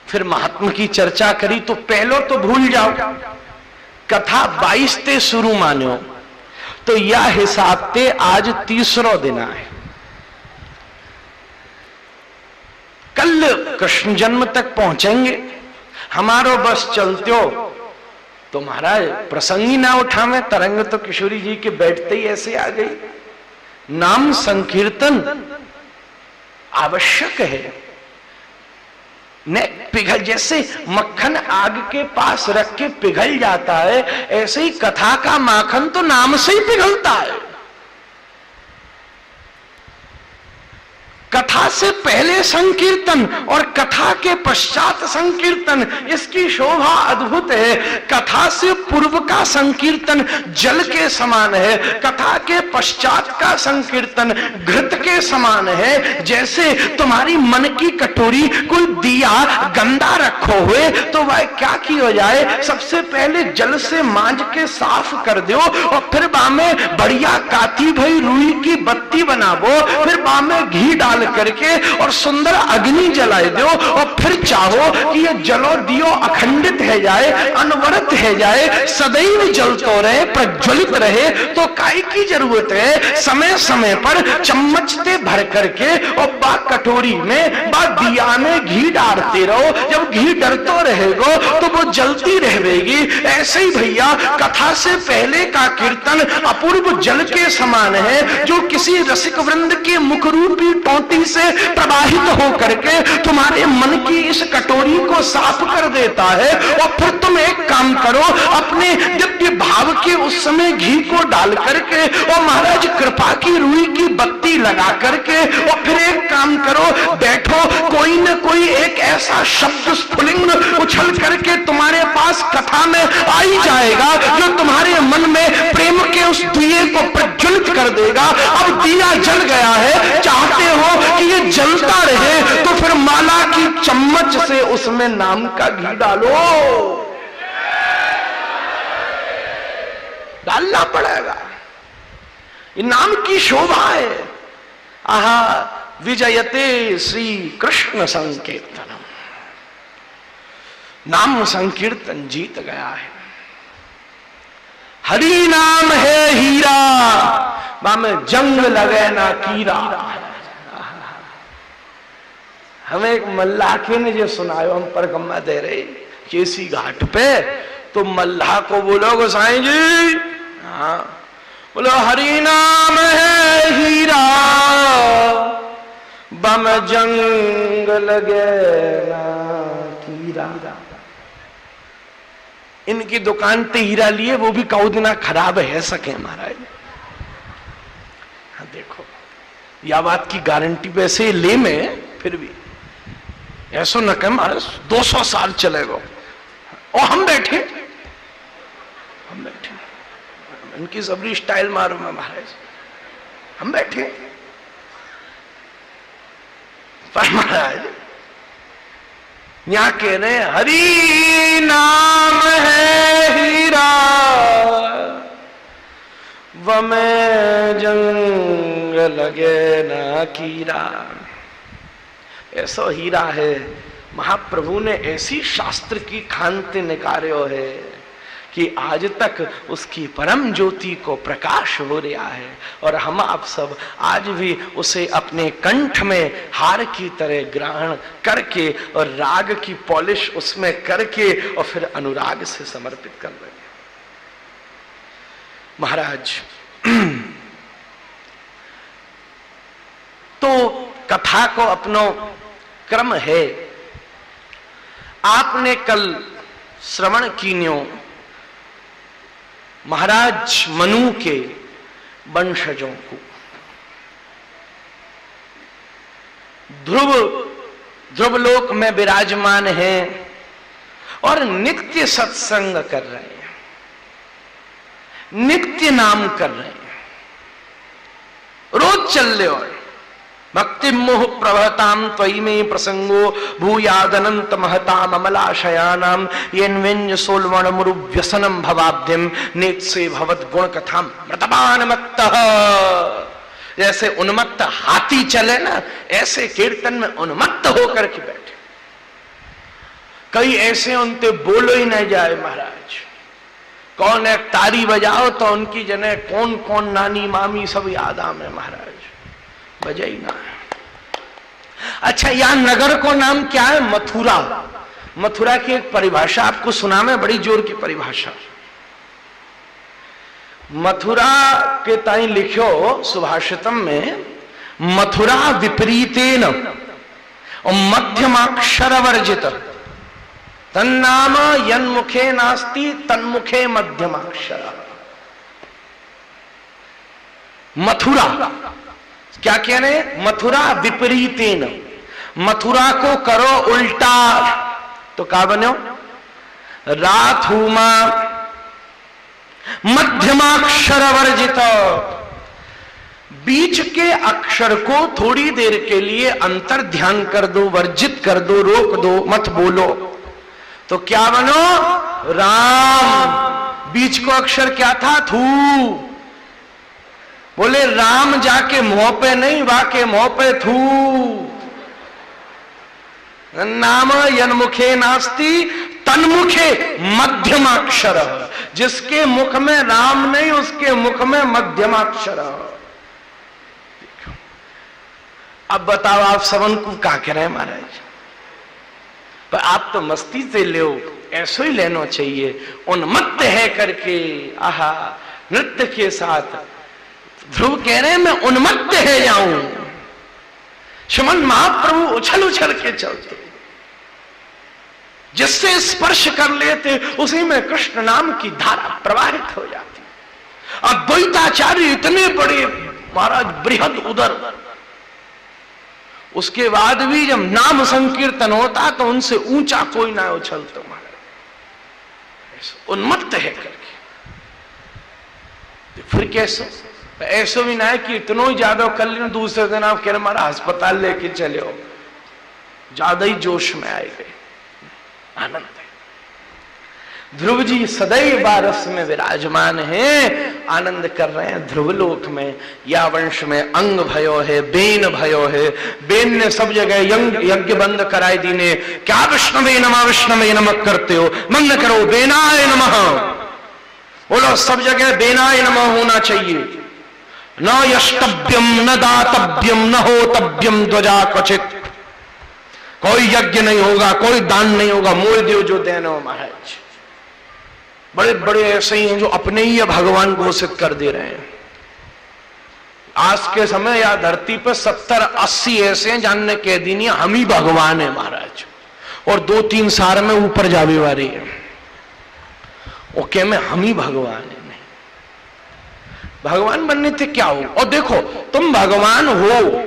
फिर महात्मा की चर्चा करी, तो पहलो तो भूल जाओ, कथा 22 ते शुरू मानो, तो यह हिसाब ते आज 3रो दिना है। कल कृष्ण जन्म तक पहुंचेंगे, हमारो बस चलते हो तो महाराज प्रसंग ही ना उठावे। तरंग तो किशोरी जी के बैठते ही ऐसे आ गई। नाम संकीर्तन आवश्यक है, ने पिघल, जैसे मक्खन आग के पास रख के पिघल जाता है, ऐसे ही कथा का माखन तो नाम से ही पिघलता है। कथा से पहले संकीर्तन और कथा के पश्चात संकीर्तन, इसकी शोभा अद्भुत है। कथा से पूर्व का संकीर्तन जल के समान है, कथा के पश्चात का संकीर्तन घृत के समान है। जैसे तुम्हारी मन की कटोरी कोई दिया गंदा रखो हुए तो वह क्या किया जाए, सबसे पहले जल से मांज के साफ कर दो और फिर बामे बढ़िया काती भई रुई की बत्ती बनावो, फिर बामे घी डाल करके और सुंदर अग्नि जलाए दो, और फिर चाहो कि ये जलो दियो अखंडित है जाए, अनवरत है जाए, सदैव जलतो रहे, प्रज्वलित रहे, तो काय की जरूरत है। समय समय पर चम्मच से भर करके और बा कटोरी में बा दिया में घी डालते रहो, जब घी डरतो रहेगो तो वो जलती रहेगी। ऐसे ही भैया कथा से पहले का कीर्तन अपूर्व जल के समान है, जो किसी रसिक वृंद के मुख रूपी टोटी से प्रवाहित हो करके तुम्हारे मन की इस कटोरी को साफ कर देता है। और फिर तुम एक काम करो, अपने दिव्य भाव के उस समय घी को डाल करके और महाराज कृपा की रुई की बत्ती लगा करके, और फिर एक काम करो, बैठो, कोई न कोई एक ऐसा शब्द स्फुलिंग उछल करके तुम्हारे पास कथा में आ ही जाएगा, जो तुम्हारे मन में प्रेम के उस दिए को प्रज्वलित कर देगा। अब दिया जल गया है, चाहते हो कि ये जलता रहे, तो फिर माला की चम्मच से उसमें नाम का घी डालो, डालना पड़ेगा। ये नाम की शोभा है। आहा विजयते श्री कृष्ण संकीर्तनम, नाम संकीर्तन जीत गया है। हरि नाम है हीरा, बाम जंग लगे ना कीरा। हमें एक मल्लाह ने जो सुनायो, हम परगम्मा दे रहे केसी घाट पे, तो मल्लाह को बोलो गोसाई जी, हाँ बोलो हरि नाम है हीरा, बम जंग लगे ना कीरा। इनकी दुकान पे हीरा लिए, वो भी कौदिना खराब है सके महाराज। हाँ देखो, या बात की गारंटी वैसे ले में, फिर भी ऐसा न कह महाराज 200 साल चलेगा। और हम बैठे इनकी जबरी स्टाइल मारो मैं महाराज, हम बैठे पर महाराज यहां कह रहे हरि नाम है हीरा, वमे जंग लगे ना कीरा। ऐसा हीरा है, महाप्रभु ने ऐसी शास्त्र की खानते निकालो है कि आज तक उसकी परम ज्योति को प्रकाश हो रहा है। और हम आप सब आज भी उसे अपने कंठ में हार की तरह ग्रहण करके और राग की पॉलिश उसमें करके और फिर अनुराग से समर्पित कर रहे हैं। महाराज तो कथा को अपनो क्रम है। आपने कल श्रवण कीन्यो महाराज मनु के वंशजों को। ध्रुवलोक में विराजमान हैं और नित्य सत्संग कर रहे हैं, नित्य नाम कर रहे हैं, रोज चल रहे। और भक्ति मोह प्रभताम त्वयि में प्रसंगो भूयादनंत महताम अमलाशयानाम येन्वेन्य सोलवण मुरु व्यसनम भवाब्धिम नेत से भवत गुण कथाम मृतमान मत्त। जैसे उन्मत्त हाथी चले ना, ऐसे कीर्तन में उन्मत्त होकर के बैठे। कई ऐसे उनते बोलो ही नहीं जाए महाराज। कौन एक तारी बजाओ तो उनकी जने कौन कौन नानी मामी सब याद आमे महाराज, बजा ही ना है। अच्छा, यहां नगर को नाम क्या है? मथुरा। मथुरा की एक परिभाषा आपको सुना में, बड़ी जोर की परिभाषा। मथुरा के ताई लिखो सुभाषितम में, मथुरा विपरीतेन और मध्यमाक्षर वर्जित तन्नाम यन्मुखे नास्ति तन्मुखे मध्यमाक्षर। मथुरा क्या कह रहे? मथुरा विपरीतेन, मथुरा को करो उल्टा तो क्या बनो? राथुमा मध्यमाक्षर वर्जित। बीच के अक्षर को थोड़ी देर के लिए अंतर ध्यान कर दो, वर्जित कर दो, रोक दो, मत बोलो तो क्या बनो? राम। बीच को अक्षर क्या था? थू। बोले राम जाके मुंह पे नहीं, वाके मुंह पे थू। नाम यन्मुखे नास्ति तन्मुखे मध्यमाक्षर। जिसके मुख में राम नहीं, उसके मुख में मध्यमाक्षर। अब बताओ आप सबन को क्या कह रहे हैं महाराज? पर आप तो मस्ती से लो, ऐसो ही लेना चाहिए, उन्मत्त है करके। आहा, नृत्य के साथ ध्रुव कह रहे हैं मैं उन्मत्त है जाऊं। श्रीमन महाप्रभु उछल उछल के चलते, जिससे स्पर्श कर लेते उसी में कृष्ण नाम की धारा प्रवाहित हो जाती। अब द्वैताचार्य इतने बड़े महाराज, बृहद उदर, उसके बाद भी जब नाम संकीर्तन होता तो उनसे ऊंचा कोई ना उछलता महाराज, उन्मत्त है करके। फिर कैसे? ऐसा भी ना है कि इतना ही ज्यादा कर लेना, दूसरे दिन आप कह रहे हमारा अस्पताल लेके चले हो, ज्यादा ही जोश में आए गए। आनंद है। ध्रुव जी सदैव बारस में विराजमान हैं, आनंद कर रहे हैं ध्रुवलोक में। या वंश में अंग भयो है, बेन भयो है। बेन ने सब जगह यज्ञ बंद कराए दीने। क्या विष्णवे नमः, विष्णवे नमः करते हो, बंद करो, बेनाय नमः। बोलो सब जगह बेनाय नमः होना चाहिए। न यष्टव्यम न दातव्यम न होतव्यम ध्वजा क्वचित। कोई यज्ञ नहीं होगा, कोई दान नहीं होगा, मोल देव जो देना महाराज। बड़े बड़े ऐसे ही हैं जो अपने ही भगवान घोषित कर दे रहे हैं। आज के समय या धरती पर 70-80 ऐसे हैं जानने कह दी नहीं हम ही भगवान है महाराज, और 2-3 साल में ऊपर जावे वाली है ओके में हम ही भगवान है। नहीं, भगवान बनने से क्या हो? और देखो तुम भगवान हो,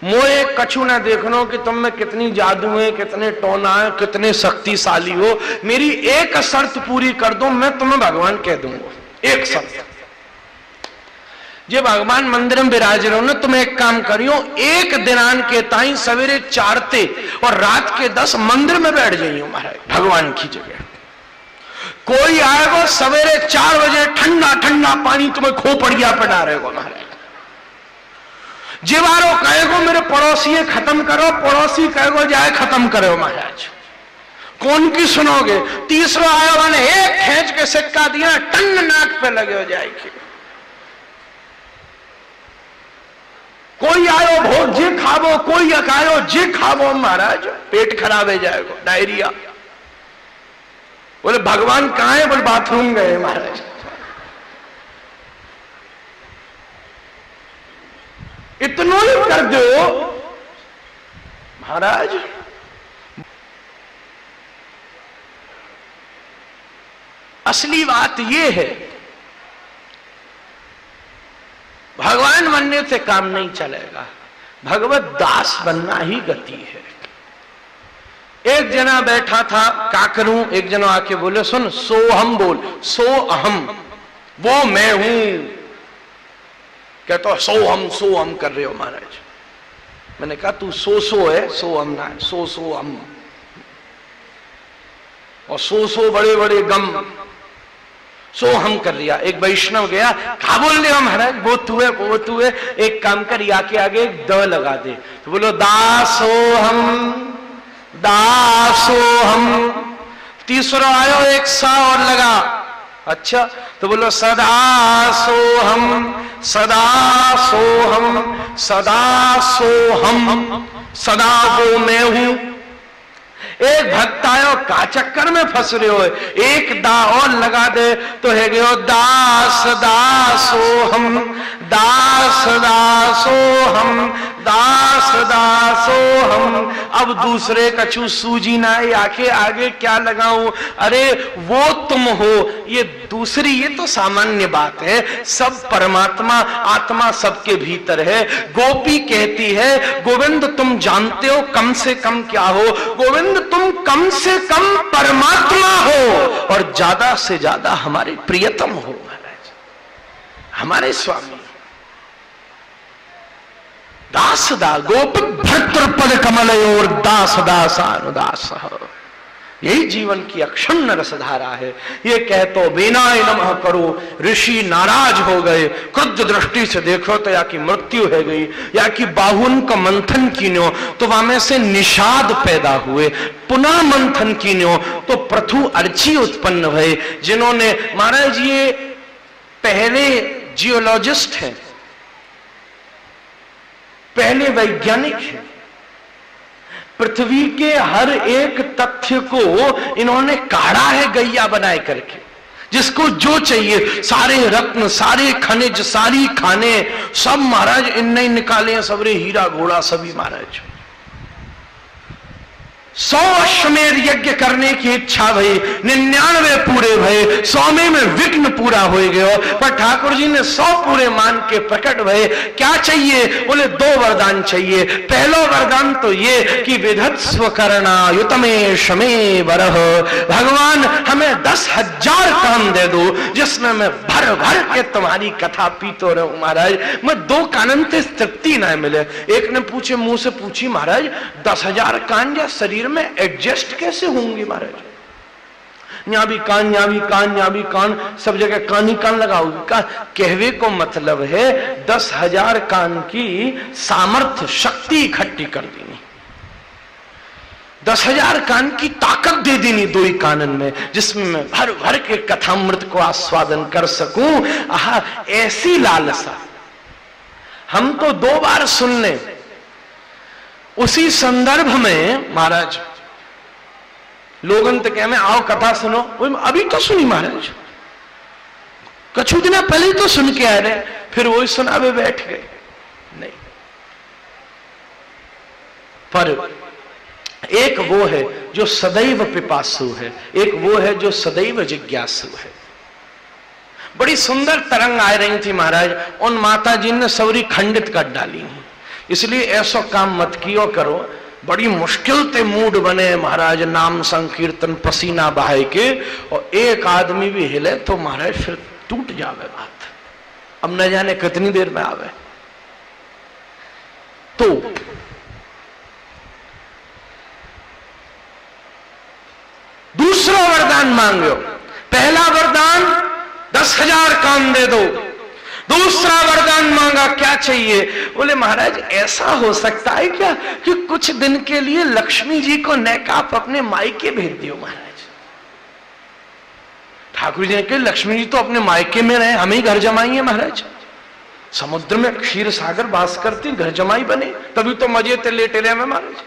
मोए कछु ना देखनो कि तुम में कितनी जादू है, कितने टोना है, कितने शक्तिशाली हो। मेरी एक शर्त पूरी कर दो, मैं तुम्हें भगवान कह दूंगा। एक शर्त, जे भगवान मंदिर में विराज रहो ना, तुम एक काम करियो, एक दिनान के ताई सवेरे 4 और रात के 10 मंदिर में बैठ जाइयो महाराज भगवान की जगह। कोई आएगा सवेरे 4 बजे ठंडा ठंडा पानी तुम्हें खोपड़िया पे डालेगा महाराज। जीवारो कहेगो मेरे पड़ोसी खत्म करो, पड़ोसी कहेगो जाए खत्म करो महाराज। कौन की सुनोगे? तीसरा आयो ने एक खींच के सिक्का दिया, टन नाक पे लगे हो जाएगी। कोई आयो भोग जी खावो, कोई अकायो जी खावो महाराज, पेट खराब हो जाएगा, डायरिया। बोले भगवान कहां है? बोले बाथरूम गए महाराज। इतना ही कर दो महाराज। असली बात यह है भगवान बनने से काम नहीं चलेगा, भगवत दास बनना ही गति है। एक जना बैठा था, क्या करूं? एक जना आके बोले सुन, सोहम बोल, सो अहम, वो मैं हूं। कहता सो हम कर रहे हो महाराज। मैंने कहा तू सो है, सो हम ना है, सो हम, और सो बड़े बड़े गम, सो हम कर लिया। एक वैष्णव गया, क्या बोल रहे हो महाराज? वो तू है, वो तू है। एक काम कर, या के आगे एक द लगा दे, तो बोलो दासोहम, दासोहम। तीसरा आयो एक सा और लगा, अच्छा, तो बोलो सदा सोहम, सदा सोहम, सदा सोहम, सदा वो मैं हूं। एक भक्त आयो, का चक्कर में फंस रहे हो? एक दा और लगा दे तो है गयो दास दासोहम, दास दासोहम, दास दासोहम। अब दूसरे कछु सूझी ना, आके आगे क्या लगाऊं? अरे वो तुम हो, ये दूसरी, ये तो सामान्य बात है। सब परमात्मा आत्मा सबके भीतर है। गोपी कहती है गोविंद तुम जानते हो कम से कम क्या हो? गोविंद तुम कम से कम परमात्मा हो और ज्यादा से ज्यादा हमारे प्रियतम हो महाराज, हमारे स्वामी। दास दा गोप भर्तृपद कमलयोर दास दासानुदास, यही जीवन की अक्षुण्ण रसधारा है। ये कहतो बेनाय नमः करो, ऋषि नाराज हो गए, क्रुद्ध दृष्टि से देखो तो या की मृत्यु है गई, या की बाहुन का मंथन कीन्यो तो वहां में से निषाद पैदा हुए, पुनः मंथन कीन्यो तो प्रथु अर्ची उत्पन्न भये। जिन्होंने, महाराज ये पहले जियोलॉजिस्ट हैं, पहले वैज्ञानिक हैं। पृथ्वी के हर एक तथ्य को इन्होंने काढ़ा है गैया बनाए करके, जिसको जो चाहिए, सारे रत्न, सारे खनिज, सारी खाने सब महाराज इनने ही निकाले हैं, सबरे हीरा घोड़ा सभी महाराज। 100 अश्वमेध यज्ञ करने की इच्छा भई, 99 पूरे भये, 100 में विघ्न पूरा हो गयो। पर ठाकुर जी ने 100 पूरे मान के प्रकट भये। क्या चाहिए? बोले 2 वरदान चाहिए। पहला वरदान तो ये कि विधत्स्व करना युतमे शमे वरह, भगवान हमें 10,000 काम दे दो जिसमें मैं भर भर के तुम्हारी कथा पीतो रहूं महाराज, मैं 2 कानन से तृप्ति ना मिले। एक ने पूछे, मुंह से पूछी, महाराज 10,000 कान या शरीर में एडजस्ट कैसे होंगे महाराज? यहाँ भी कान, यहाँ भी कान, यहाँ भी कान, सब जगह कान ही कान लगाओगे का? कहवे को मतलब है 10,000 कान की सामर्थ्य शक्ति इकट्ठी कर देनी। 10,000 कान की ताकत दे देनी दो ही कानन में, जिसमें मैं भर भर के कथामृत को आस्वादन कर सकूं। आहा, ऐसी लालसा। हम तो 2 बार सुन लें। उसी संदर्भ में महाराज लोगन तो कह में आओ कथा सुनो, अभी तो सुनी महाराज, कछु दिन पहले ही तो सुन के आ रहे, फिर वही सुनावे बैठ गए। नहीं, पर एक वो है जो सदैव पिपासु है, एक वो है जो सदैव जिज्ञासु है। बड़ी सुंदर तरंग आ रही थी महाराज, उन माता जी ने सौरी खंडित कर डाली, इसलिए ऐसा काम मत कियो करो। बड़ी मुश्किल ते मूड बने महाराज, नाम संकीर्तन पसीना बहाए के, और एक आदमी भी हिले तो महाराज फिर टूट जावे बात। अब न जाने कितनी देर में आवे। तो दूसरा वरदान मांगो। पहला वरदान 10,000 कान दे दो। दूसरा वरदान मांगा, क्या चाहिए? बोले महाराज ऐसा हो सकता है क्या कि कुछ दिन के लिए लक्ष्मी जी को नैका आप अपने मायके भेज दियो महाराज। ठाकुर जी ने कहा लक्ष्मी जी तो अपने मायके में रहे, हमें ही घर जमाई है महाराज। समुद्र में क्षीर सागर वास करती, घर जमाई बने, तभी तो मजे थे लेटे रहे में महाराज।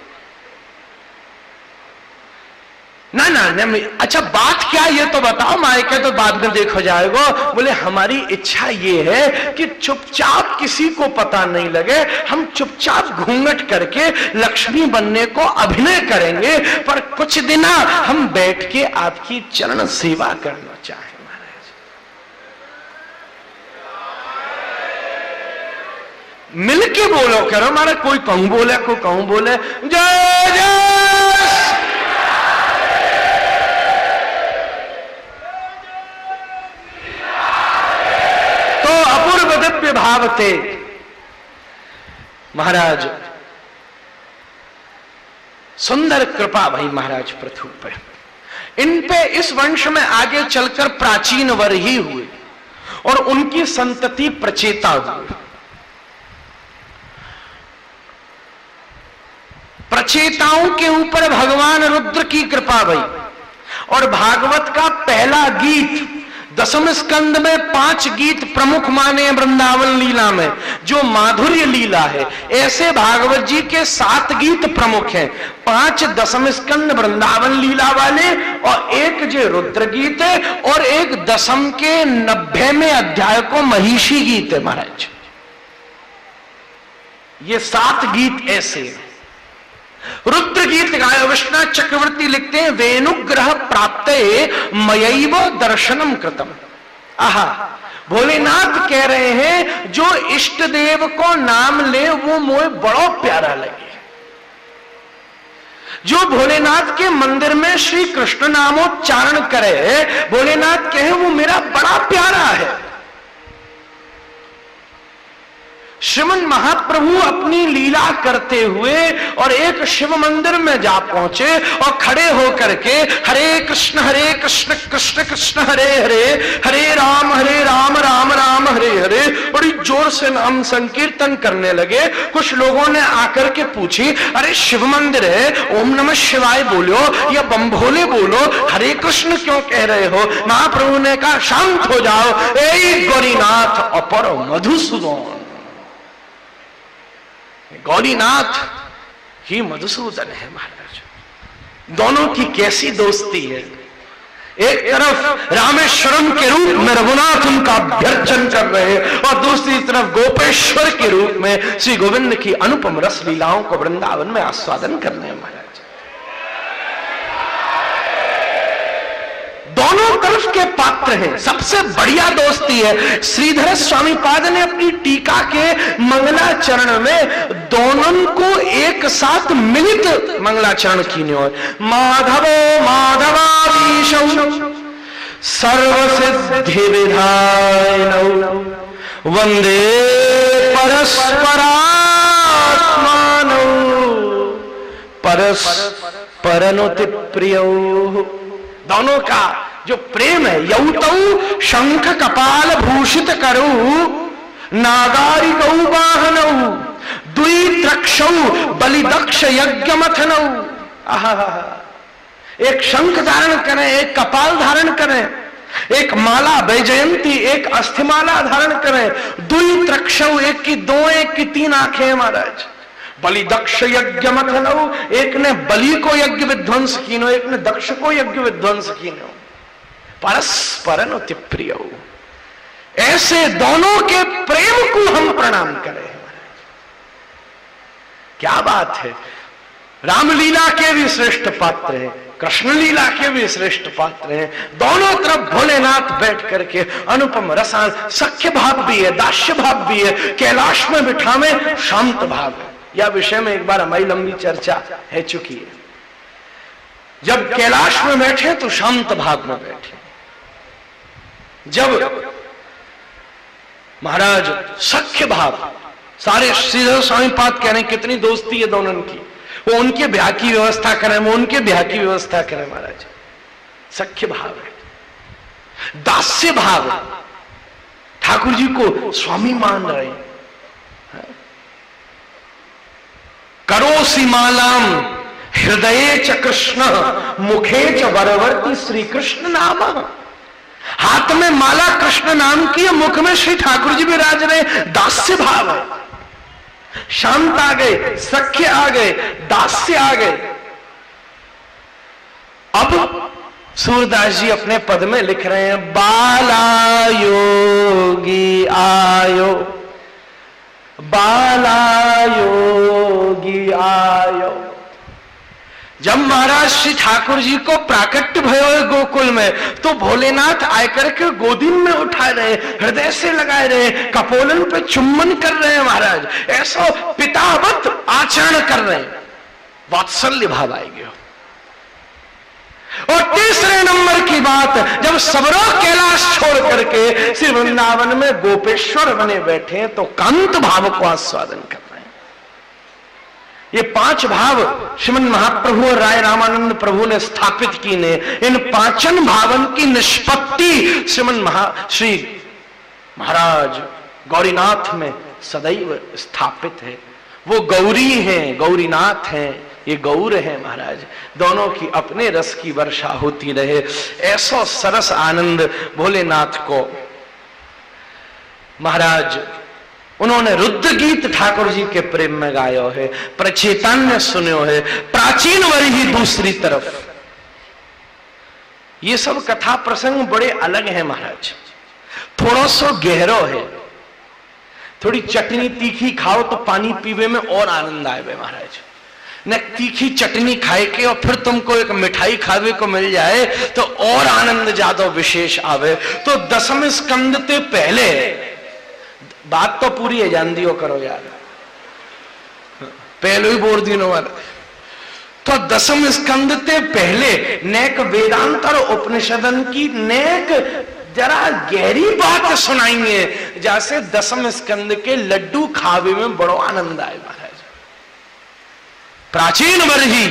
ना ना ना, अच्छा बात क्या ये तो बताओ, मायके तो बाद में देखो जाएगा। बोले हमारी इच्छा ये है कि चुपचाप किसी को पता नहीं लगे, हम चुपचाप घूंघट करके लक्ष्मी बनने को अभिनय करेंगे, पर कुछ दिन हम बैठ के आपकी चरण सेवा करना चाहें महाराज। मिलके बोलो करो महाराज, कोई कहूं बोले कोई कहूं बोले। जय जय दिव्य भाव थे महाराज। सुंदर कृपा भाई महाराज पृथ्वी पे, इन पे इस वंश में आगे चलकर प्राचीन वर ही हुए और उनकी संतति प्रचेता हुई। प्रचेताओं के ऊपर भगवान रुद्र की कृपा भई, और भागवत का पहला गीत 10वें स्कंद में 5 गीत प्रमुख माने वृंदावन लीला में, जो माधुर्य लीला है। ऐसे भागवत जी के 7 गीत प्रमुख हैं, 5 10वें स्कंद वृंदावन लीला वाले, और एक जो रुद्र गीत है, और एक 10 के 90वें अध्याय को महिषी गीत है महाराज। ये 7 गीत ऐसे हैं। रुद्र गीत गाय विष्णु चक्रवर्ती लिखते हैं, वेणुग्रह प्राप्त मयैव दर्शनम कृतम। आहा, भोलेनाथ कह रहे हैं जो इष्ट देव को नाम ले वो मोहे बड़ो प्यारा लगे। जो भोलेनाथ के मंदिर में श्री कृष्ण नामोच्चारण करे, भोलेनाथ कहे वो मेरा बड़ा प्यारा है। श्रीमन महाप्रभु अपनी लीला करते हुए और एक शिव मंदिर में जा पहुंचे और खड़े होकर के हरे कृष्ण कृष्ण कृष्ण हरे हरे, हरे राम राम राम हरे हरे, बड़ी जोर से नाम संकीर्तन करने लगे। कुछ लोगों ने आकर के पूछी, अरे शिव मंदिर है, ओम नमः शिवाय बोलो या बम भोले बोलो, हरे कृष्ण क्यों कह रहे हो? महाप्रभु ने कहा शांत हो जाओ, ए गौरीनाथ अपर मधुसूदन, गौरीनाथ ही मधुसूदन है महाराज। दोनों की कैसी दोस्ती है। एक तरफ रामेश्वरम के रूप में रघुनाथ उनका अभ्यर्चन कर रहे हैं, और दूसरी तरफ गोपेश्वर के रूप में श्री गोविंद की अनुपम रस लीलाओं को वृंदावन में आस्वादन करने महाराज। दोनों तरफ के पात्र हैं, सबसे बढ़िया दोस्ती है। श्रीधर स्वामी पाद ने अपनी टीका के मंगलाचरण में दोनों को एक साथ मिलित मंगलाचरण कीने हो। माधवो माधवाधीशौ सर्वसिद्धि विधायिनौ वंदे परस्परात्मानौ परस्परनुति प्रियौ। दोनों का जो प्रेम है, यौतौ शंख कपाल भूषित करो नागारी गौ वाहनौ द्वित्रक्षौ बलिदक्ष यज्ञ मथनौ। एक शंख धारण करें, एक कपाल धारण करें, एक माला वैजयंती, एक अस्थिमाला धारण करें। दुई त्रक्षव, एक की दो, एक की तीन आंखें हैं महाराज। बलि दक्ष यज्ञ मथनऊ, एक ने बलि को यज्ञ विध्वंस कीनो, एक ने दक्ष को यज्ञ विध्वंस कीनो। परस्पर अति प्रिय, ऐसे दोनों के प्रेम को हम प्रणाम करें। क्या बात है। रामलीला के भी श्रेष्ठ पात्र हैं, कृष्ण लीला के भी श्रेष्ठ पात्र हैं। दोनों तरफ भोलेनाथ बैठ करके अनुपम रसान, सख्य भाव भी है, दास्य भाव भी है। कैलाश में बिठावे शांत भाव है। यह विषय में एक बार हमारी लंबी चर्चा है चुकी है। जब कैलाश में बैठे तो शांत भाव में बैठे, जब महाराज सख्य भाव, सारे श्रीधर स्वामी पाद कह रहे हैं कितनी दोस्ती है दोनों की, वो उनके ब्याह की व्यवस्था करें, वो उनके ब्याह की व्यवस्था करें महाराज। सख्य भाव है, दास्य भाव है, ठाकुर जी को स्वामी मान रहे हैं। करोसि मालाम हृदये च कृष्ण मुखे च वरवर्ती श्री कृष्ण नाम। हाथ में माला कृष्ण नाम की, मुख में श्री ठाकुर जी विराज रहे। दास्य भाव है, शांत आ गए, सख्य आ गए, दास्य आ गए। अब सूरदास जी अपने पद में लिख रहे हैं, बाला योगी आयो, बाला योगी आयो। जब महाराज श्री ठाकुर जी को प्राकट्य भयो गोकुल में, तो भोलेनाथ आकर के गोदी में उठा रहे, हृदय से लगाए रहे, कपोलन पे चुम्बन कर रहे हैं महाराज। ऐसा पितावत आचरण कर रहे हैं, वात्सल्य भाव आएगी। और तीसरे नंबर की बात, जब सबरो कैलाश छोड़ करके श्री वृंदावन में गोपेश्वर बने बैठे, तो कांत भाव को आस्वादन कर रहे हैं। ये पांच भाव श्रीमन महाप्रभु और राय रामानंद प्रभु ने स्थापित की ने। इन पांचन भावन की निष्पत्ति श्री महाराज गौरीनाथ में सदैव स्थापित है। वो गौरी हैं, गौरीनाथ हैं, ये गौर है महाराज। दोनों की अपने रस की वर्षा होती रहे। ऐसा सरस आनंद भोलेनाथ को महाराज उन्होंने रुद्र गीत ठाकुर जी के प्रेम में गायो है, प्रचेतन्य सुनो है, प्राचीन वरी ही दूसरी तरफ। ये सब कथा प्रसंग बड़े अलग हैं महाराज, थोड़ा सा गहरो है। थोड़ी चटनी तीखी खाओ तो पानी पीवे में और आनंद आए महाराज। न तीखी चटनी खाए के और फिर तुमको एक मिठाई खावे को मिल जाए तो और आनंद ज्यादा विशेष आवे। तो दसम स्कंद ते पहले बात तो पूरी है, जान दियो करो यार, पहले ही बोल दिनों वाला। तो दसम स्कंद ते पहले नेक वेदांतर उपनिषदन की नेक जरा गहरी बात सुनाएंगे, जैसे दसम स्कंद के लड्डू खावे में बड़ो आनंद आए महाराज। प्राचीन वर्ही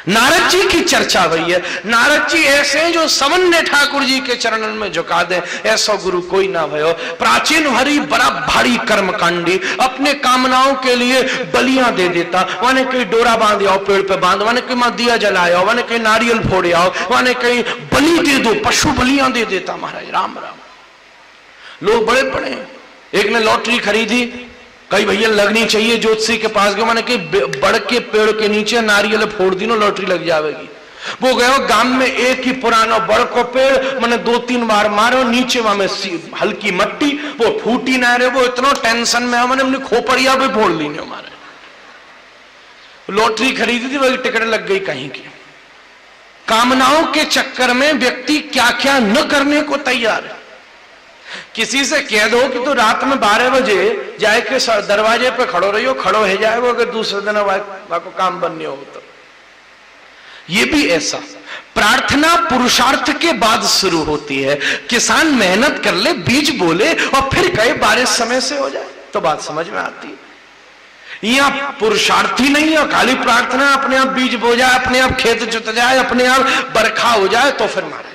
नारद जी की चर्चा हुई है। नारद जी ऐसे जो सवन्य ठाकुर जी के चरणों में झुका दे, ऐसा गुरु कोई ना भयो। प्राचीन भरी बड़ा भारी कर्मकांडी, अपने कामनाओं के लिए बलियां दे देता। वाने कहीं डोरा बांध आओ, पेड़ पे बांध, वाने कहीं मां दिया जलाओ, वाने कहीं नारियल फोड़े आओ, वाने कहीं बलि दे दो, पशु बलियां दे देता महाराज। राम राम। लोग बड़े बड़े, एक ने लॉटरी खरीदी, कई भैया लगनी चाहिए, ज्योतिषी के पास गए, मैंने कि बड़ के पेड़ के नीचे नारियल फोड़ दी नो, लॉटरी लग जाएगी। वो गए गांव में एक ही पुराना बड़ को पेड़, मैंने 2-3 बार मारो, नीचे वहां में हल्की मट्टी, वो फूटी ना रहे। वो इतना टेंशन में मैंने अपनी खोपड़िया भी फोड़ ली हमारे। लॉटरी खरीदी थी, वही टिकट लग गई कहीं की। कामनाओं के चक्कर में व्यक्ति क्या क्या न करने को तैयार है। किसी से कह दो कि तो रात में 12 बजे जाए के दरवाजे पे खड़ो रहियो, खड़ो है जाए वो, अगर दूसरे दिन को काम बनने हो तो। ये भी ऐसा प्रार्थना पुरुषार्थ के बाद शुरू होती है। किसान मेहनत कर ले, बीज बोले और फिर कहे बारिश समय से हो जाए, तो बात समझ में आती है। यहां पुरुषार्थी नहीं है, खाली प्रार्थना, अपने आप बीज बो जाए, अपने आप खेत जुत जाए, अपने आप बरखा हो जाए, तो फिर महाराज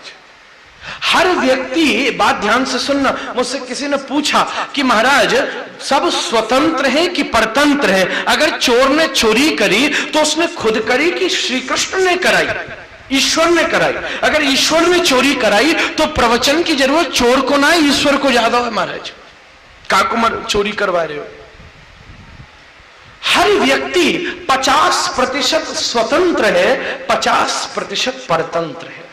हर व्यक्ति, बात ध्यान से सुनना, मुझसे किसी ने पूछा कि महाराज सब स्वतंत्र हैं कि परतंत्र हैं? अगर चोर ने चोरी करी तो उसने खुद करी कि श्री कृष्ण ने कराई, ईश्वर ने कराई? अगर ईश्वर ने चोरी कराई तो प्रवचन की जरूरत चोर को ना है, ईश्वर को ज्यादा है। महाराज काकुमर चोरी करवा रहे हो। हर व्यक्ति 50% स्वतंत्र है, 50% परतंत्र है।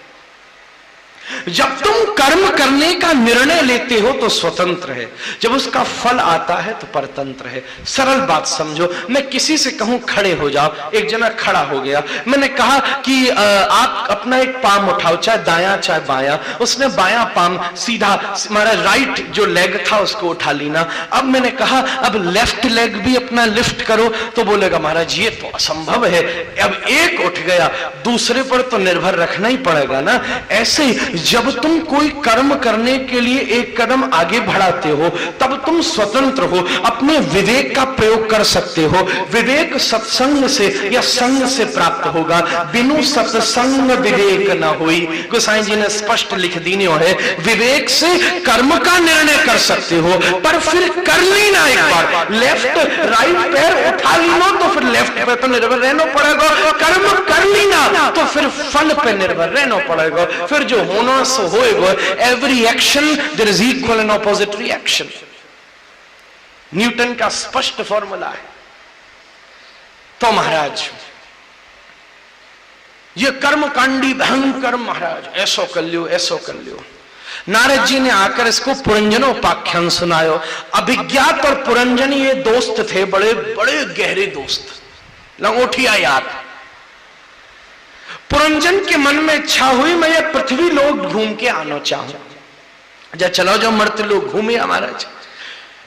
जब तुम कर्म करने का निर्णय लेते हो तो स्वतंत्र है, जब उसका फल आता है तो परतंत्र है। सरल बात समझो, मैं किसी से कहूं खड़े हो जाओ, एक जना खड़ा हो गया, मैंने कहा कि आप अपना एक पाम उठाओ, चाहे दायां चाहे बायां। उसने बायां पाम सीधा, हमारा राइट जो लेग था उसको उठा लेना। अब मैंने कहा अब लेफ्ट लेग भी अपना लिफ्ट करो, तो बोलेगा महाराज ये तो असंभव है। अब एक उठ गया, दूसरे पर तो निर्भर रखना ही पड़ेगा ना। ऐसे जब तुम कोई कर्म करने के लिए एक कदम आगे बढ़ाते हो तब तुम स्वतंत्र हो, अपने विवेक का प्रयोग कर सकते हो। विवेक सत्संग से या संग से प्राप्त होगा, बिनु सत्संग विवेक न होई। गोसाई जी ने स्पष्ट लिख दी है, विवेक से कर्म का निर्णय कर सकते हो, पर फिर कर लेना एक बार। लेफ्ट राइट पैर उठा लेना तो फिर लेफ्ट पे तो निर्भर रहना पड़ेगा। कर्म कर लेना तो फिर फल पे निर्भर रहना पड़ेगा। फिर जो होना सो होएगा। Every action there is equal and opposite reaction. Newton का स्पष्ट फॉर्मूला है। तो महाराज ये कर्मकांडी भयंकर, महाराज ऐसो कर लियो, ऐसो कर लियो। नारद जी ने आकर इसको पुरंजनोपाख्यान सुनायो। अभिज्ञात और पुरंजन ये दोस्त थे, बड़े बड़े गहरे दोस्त, लंगोटिया याद। पुरंजन के मन में इच्छा हुई मैं ये पृथ्वी लोग घूम के आना चाहूं। जा चलो जो मर्त लोग घूमे। महाराज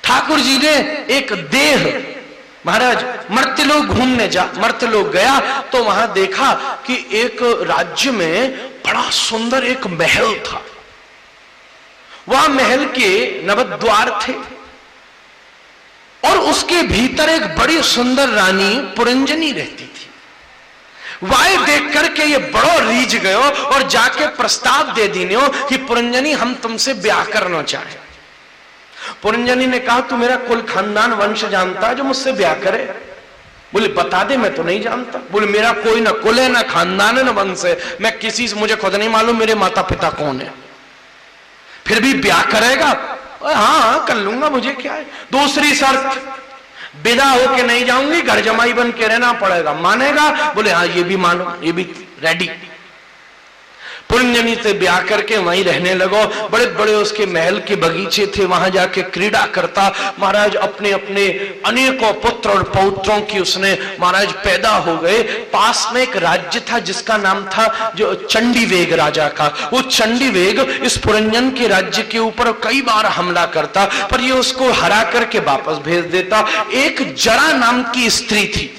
ठाकुर जी ने एक देह, महाराज मर्त लोग घूमने मर्त लोग गया तो वहां देखा कि एक राज्य में बड़ा सुंदर एक महल था। वहां महल के नवद्वार थे और उसके भीतर एक बड़ी सुंदर रानी पुरंजनी रहती थी। वाय देख करके ये बड़ो रीझ गयो और जाके प्रस्ताव दे दीनो कि पुरंजनी हम तुमसे ब्याह करना चाहे। पुरंजनी ने कहा तू मेरा कुल खानदान वंश जानता है जो मुझसे ब्याह करे? बोले बता दे, मैं तो नहीं जानता। बोले मेरा कोई ना कुल है, ना खानदान है, ना वंश है, मैं किसी से, मुझे खुद नहीं मालूम मेरे माता पिता कौन है। फिर भी ब्याह करेगा? हाँ कर लूंगा, मुझे क्या है। दूसरी शर्त, विदा होके नहीं जाऊंगी, घर जमाई बन के रहना पड़ेगा। मानेगा? बोले हाँ ये भी मानो, ये भी रेडी। पुरंजनी से ब्याह करके वहीं रहने लगो। बड़े बड़े उसके महल के बगीचे थे, वहां जाके क्रीड़ा करता। महाराज अपने अपने अनेकों पुत्र और पौत्रों की उसने महाराज पैदा हो गए। पास में एक राज्य था जिसका नाम था जो चंडीवेग राजा का। वो चंडीवेग इस पुरंजन के राज्य के ऊपर कई बार हमला करता, पर ये उसको हरा करके वापस भेज देता। एक जरा नाम की स्त्री थी,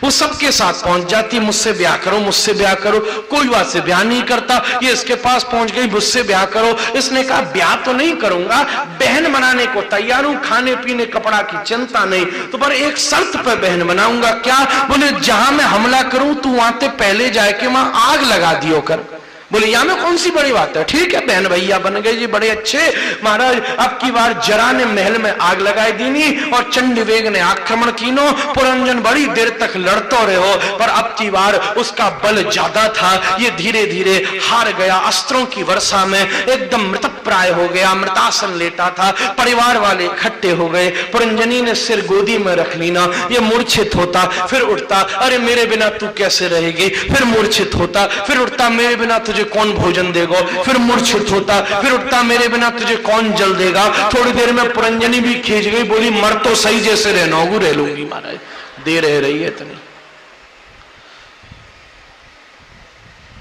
वो सबके साथ पहुंच जाती, मुझसे ब्याह करो, मुझसे ब्याह करो। कोई बात से ब्याह नहीं करता। ये इसके पास पहुंच गई, मुझसे ब्याह करो। इसने कहा ब्याह तो नहीं करूंगा, बहन बनाने को तैयार हूं, खाने पीने कपड़ा की चिंता नहीं, तो पर एक शर्त पर बहन बनाऊंगा। क्या? बोले जहां मैं हमला करूं तू वहां से पहले जाके वहां आग लगा दियो कर। बोले यहाँ में कौन सी बड़ी बात है, ठीक है बहन भैया बन गए जी, बड़े अच्छे। महाराज अब की बार जरा ने महल में आग लगाई दीनी और चंडीवेग ने आक्रमण कीनो। पुरंजन बड़ी देर तक लड़तो रहो, पर अब की बार उसका बल ज्यादा था। ये धीरे धीरे हार गया, अस्त्रों की वर्षा में एकदम मृतप्राय हो गया, मृतासन लेटा था। परिवार वाले इकट्ठे हो गए। पुरंजनी ने सिर गोदी में रख लीना। ये मूर्छित होता फिर उठता, अरे मेरे बिना तू कैसे रहेगी। फिर मूर्छित होता फिर उठता, मेरे बिना तुझे कौन भोजन देगा। फिर मूर्छित होता फिर उठता, मेरे बिना तुझे कौन जल देगा। थोड़ी देर में पुरंजनी भी खींच गई, बोली मर तो सही, जैसे रहना होगी रह लूंगी। महाराज दे रही है इतनी।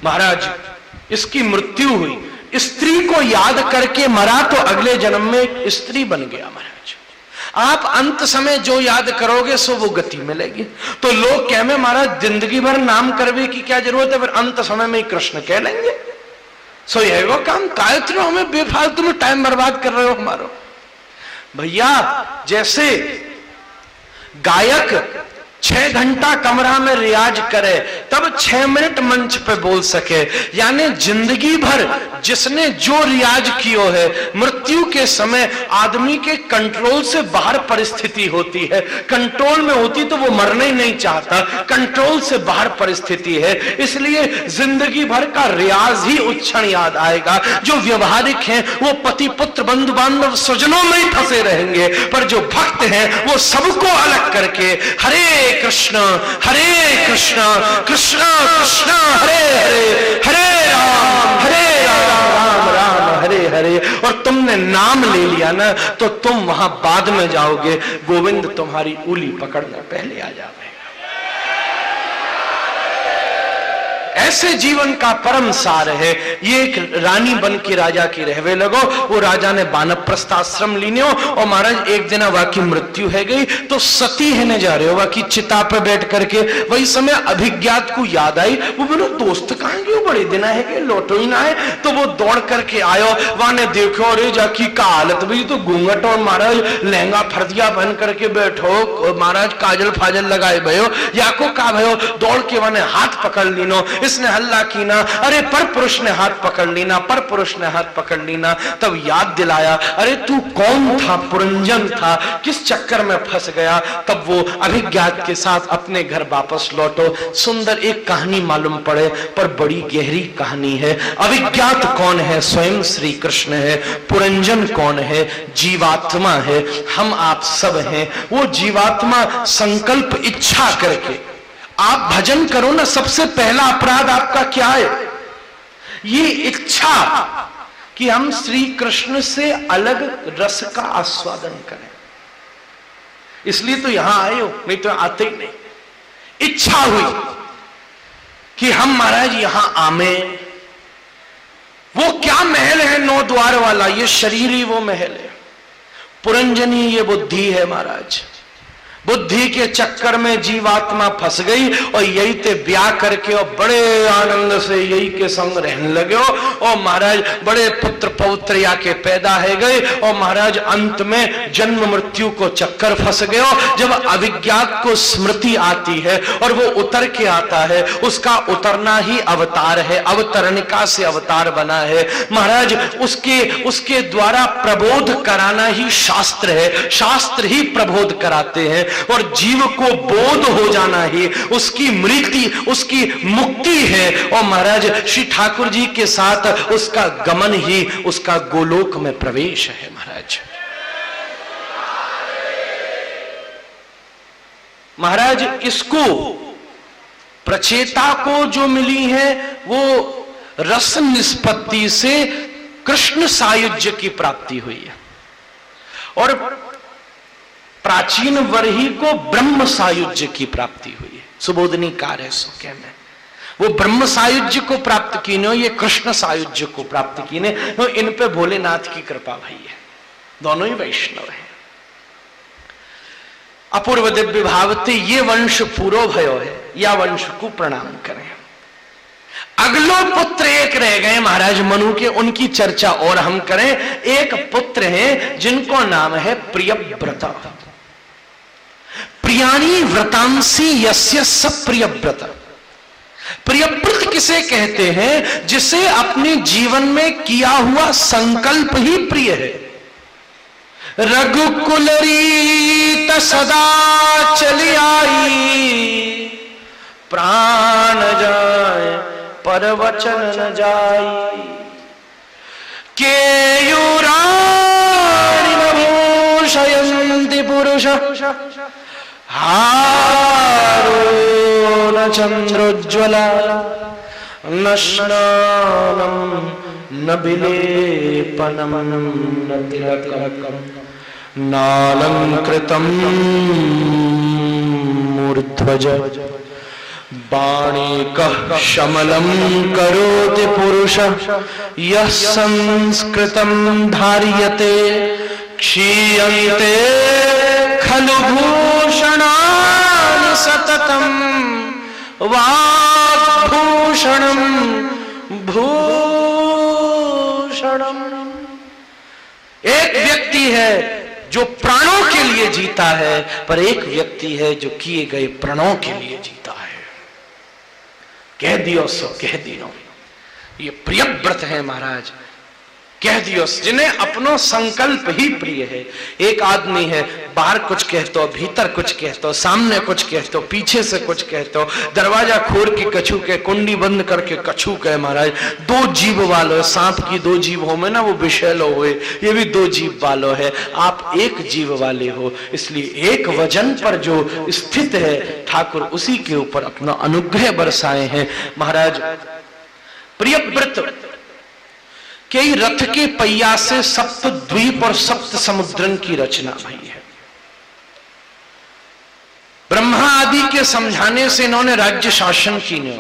महाराज इसकी मृत्यु हुई, स्त्री को याद करके मरा तो अगले जन्म में स्त्री बन गया। महाराज आप अंत समय जो याद करोगे सो वो गति मिलेगी। तो लोग कह में महाराज जिंदगी भर नाम करवे की क्या जरूरत है, फिर अंत समय में कृष्ण कह लेंगे। सो यही वो काम, कायत्रो हमें बेफालतू में टाइम बर्बाद कर रहे हो हमारा। भैया जैसे गायक 6 घंटा कमरा में रियाज करे तब 6 मिनट मंच पे बोल सके। यानी जिंदगी भर जिसने जो रियाज कियो है, मृत्यु के समय आदमी के कंट्रोल से बाहर परिस्थिति होती है। कंट्रोल में होती तो वो मरना ही नहीं चाहता, कंट्रोल से बाहर परिस्थिति है, इसलिए जिंदगी भर का रियाज ही उच्छण याद आएगा। जो व्यवहारिक हैं वो पति पुत्र बंधु बांधव स्वजनों में ही फंसे रहेंगे, पर जो भक्त हैं वो सबको अलग करके हरे कृष्ण कृष्ण कृष्ण हरे हरे, हरे राम राम राम हरे हरे। और तुमने नाम ले लिया ना तो तुम वहां बाद में जाओगे, गोविंद तुम्हारी उंगली पकड़ने पहले आ जाओगे। ऐसे जीवन का परम सार है। ये एक रानी बन के राजा की रहवे लगो। वो राजा ने वानप्रस्थ आश्रम लीने हो और महाराज एक दिन वाकी मृत्यु है गई तो सती है ने जा रहे हो वाकी चिता पे बैठ करके। वही समय अभिज्ञात को याद आई, वो बोलो दोस्त कहाँ गए, बड़े दिन है कि लौटो ही ना है। तो वो दौड़ करके आयो, वहां ने देखो अरे जाकी का हालत भाई तो घूंघट और महाराज लहंगा फर्दिया पहन करके बैठो, महाराज काजल फाजल लगाए भयो या को का भयो। दौड़ के वहां हाथ पकड़ लीनो, इसने हल्ला की ना, अरे पर पुरुष ने हाथ पकड़ लीना, पर पुरुष ने हाथ पकड़ लीना। तब याद दिलाया, अरे तू कौन था, पुरंजन था, किस चक्कर में फंस गया। तब वो अभिज्ञात के साथ अपने घर वापस लौटो। सुंदर एक कहानी मालूम पड़े पर बड़ी गहरी कहानी है। अभिज्ञात कौन है, स्वयं श्री कृष्ण है। पुरंजन कौन है, जीवात्मा है, हम आप सब हैं। वो जीवात्मा संकल्प इच्छा करके आप भजन करो ना, सबसे पहला अपराध आपका क्या है, ये इच्छा कि हम श्री कृष्ण से अलग रस का आस्वादन करें। इसलिए तो यहां आए हो, नहीं तो आते ही नहीं। इच्छा हुई कि हम महाराज यहां आमे। वो क्या महल है 9 द्वार वाला, ये शरीर ही वो महल है। पुरंजनी ये बुद्धि है महाराज। बुद्धि के चक्कर में जीवात्मा फंस गई और यही ते ब्याह करके और बड़े आनंद से यही के संग रहने लगे हो। और महाराज बड़े पुत्र पौत्रिया के पैदा है गए और महाराज अंत में जन्म मृत्यु को चक्कर फंस गए हो। जब अभिज्ञात को स्मृति आती है और वो उतर के आता है, उसका उतरना ही अवतार है, अवतरणिका से अवतार बना है महाराज। उसके द्वारा प्रबोध कराना ही शास्त्र है, शास्त्र ही प्रबोध कराते हैं। और जीव को बोध हो जाना ही उसकी मृत्यु, उसकी मुक्ति है। और महाराज श्री ठाकुर जी के साथ उसका गमन ही उसका गोलोक में प्रवेश है महाराज। महाराज इसको प्रचेता को जो मिली है वो रस निष्पत्ति से कृष्ण सायुज्य की प्राप्ति हुई है। और प्राचीन वर्ही को ब्रह्म सायुज्य की प्राप्ति हुई है। सुबोधनी कार है सो क्या में वो ब्रह्म सायुज्य को प्राप्त की ने, ये कृष्ण सायुज्य को प्राप्त की ने। तो इन पे भोलेनाथ की कृपा भई है, दोनों ही वैष्णव हैं। अपूर्व दिव्य भावते ये वंश पूरो भयो है, या वंश को प्रणाम करें। अगलो पुत्र एक रह गए महाराज मनु के, उनकी चर्चा और हम करें। एक पुत्र हैं जिनको नाम है प्रियव्रत। प्रियाणी व्रतांसी यस्य सप्रियव्रत। प्रियव्रत किसे कहते हैं, जिसे अपने जीवन में किया हुआ संकल्प ही प्रिय है। रघुकुल रीत सदा चली आई, प्राण जाए पर वचन न जाई। केयूराणि न भूषयन्ति पुरुष, हारो न चंद्रोज्ज्वला, न स्नानं न विलेपनं न तिलकं, नालंकृतं मूर्ध्वज। बाणिकः शमलं करोति पुरुषः, यः संस्कृतं धार्यते। क्षीयन्ते खलु भूषणानि सततं, वाग्भूषणं भूषणम्। एक व्यक्ति है जो प्राणों के लिए जीता है, पर एक व्यक्ति है जो किए गए प्रणों के लिए जीता है। कह दियो सो कह दियो, ये प्रिय व्रत है महाराज। कह दियो, जिन्हें अपनो संकल्प ही प्रिय है। एक आदमी है, बाहर कुछ कहते हो, भीतर कुछ कहते हो, सामने कुछ कहते हो, पीछे से कुछ कहते हो, दरवाजा खोल के कछू के, कुंडी बंद करके कछू कहे महाराज। दो जीभ वालो, सांप की दो जीभ हो में ना वो विषैलो हुए, ये भी दो जीभ वालो है, आप एक जीव वाले हो। इसलिए एक वजन पर जो स्थित है ठाकुर, उसी के ऊपर अपना अनुग्रह बरसाए हैं महाराज। प्रिय व्रत के रथ के पहिया से सप्त द्वीप और सप्त समुद्रन की रचना हुई है। ब्रह्मा आदि के समझाने से इन्होंने राज्य शासन की ने।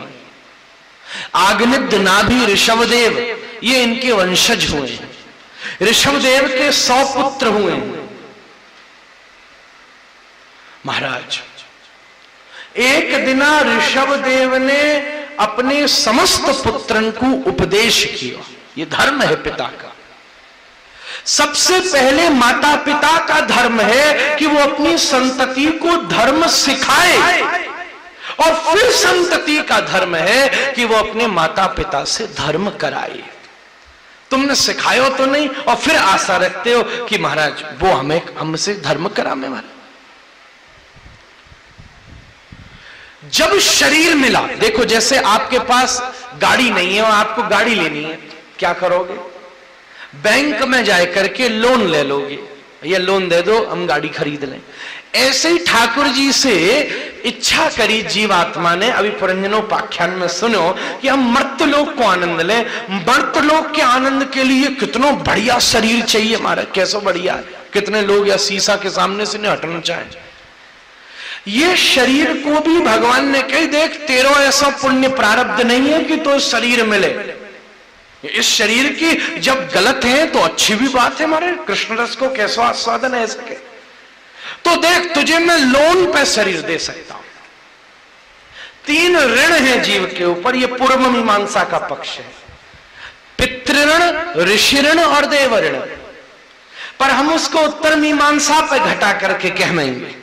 आग्निद नाभि ऋषभदेव ये इनके वंशज हुए हैं। ऋषभदेव के 100 पुत्र हुए हैं महाराज। एक दिना ऋषभदेव ने अपने समस्त पुत्रन को उपदेश किया। ये धर्म है पिता का। सबसे पहले माता पिता का धर्म है कि वो अपनी संतति को धर्म सिखाए, और फिर संतति का धर्म है कि वो अपने माता पिता से धर्म कराए। तुमने सिखायो तो नहीं और फिर आशा रखते हो कि महाराज वो हमें हमसे धर्म करावे। महाराज जब शरीर मिला, देखो जैसे आपके पास गाड़ी नहीं है और आपको गाड़ी लेनी है, क्या करोगे? बैंक में जाए करके लोन ले लोगे, ये लोन दे दो हम गाड़ी खरीद लें। ऐसे ही ठाकुर जी से इच्छा करी जीवात्मा ने, अभी पुरंजनोपाख्यान में सुनो कि हम मर्त्यलोक को आनंद लें। मर्त्यलोक के आनंद के लिए कितना बढ़िया शरीर चाहिए हमारा, कैसा बढ़िया है। कितने लोग या शीशा के सामने से नहीं हटना चाहें। ये शरीर को भी भगवान ने कही, देख तेरा ऐसा पुण्य प्रारब्ध नहीं है कि तो शरीर मिले। इस शरीर की जब गलत है तो अच्छी भी बात है। हमारे कृष्ण रस को कैसा आस्वादन है सके, तो देख तुझे मैं लोन पे शरीर दे सकता हूं। 3 ऋण है जीव के ऊपर, ये पूर्व मीमांसा का पक्ष है। पितृऋण, ऋषि ऋण और देव ऋण। पर हम उसको उत्तर मीमांसा पे घटा करके कहेंगे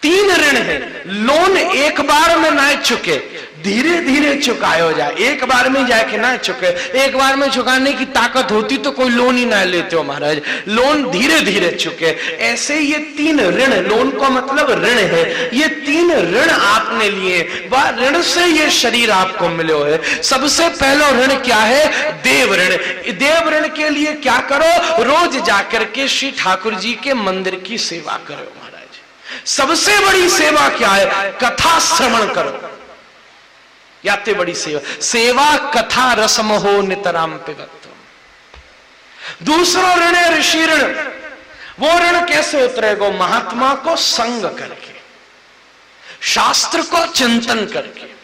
3 ऋण है। लोन एक बार में ना चुके, धीरे धीरे चुकायो जाए। एक बार में जाके ना चुके, एक बार में चुकाने की ताकत होती तो कोई लोन ही ना लेते हो महाराज। लोन धीरे धीरे चुके। ऐसे ये 3 ऋण, लोन का मतलब ऋण है, ये 3 ऋण आपने लिए, वह ऋण से ये शरीर आपको मिलो है। सबसे पहला ऋण क्या है? देव ऋण। देव ऋण के लिए क्या करो? रोज जाकर के श्री ठाकुर जी के मंदिर की सेवा करो महाराज। सबसे बड़ी सेवा क्या है? कथा श्रवण करो। याते बड़ी सेवा, सेवा कथा रसम हो नितराम पिबत। दूसरा ऋण है ऋषि ऋण। वो ऋण कैसे उतरेगा? महात्मा को संग करके, शास्त्र को चिंतन करके।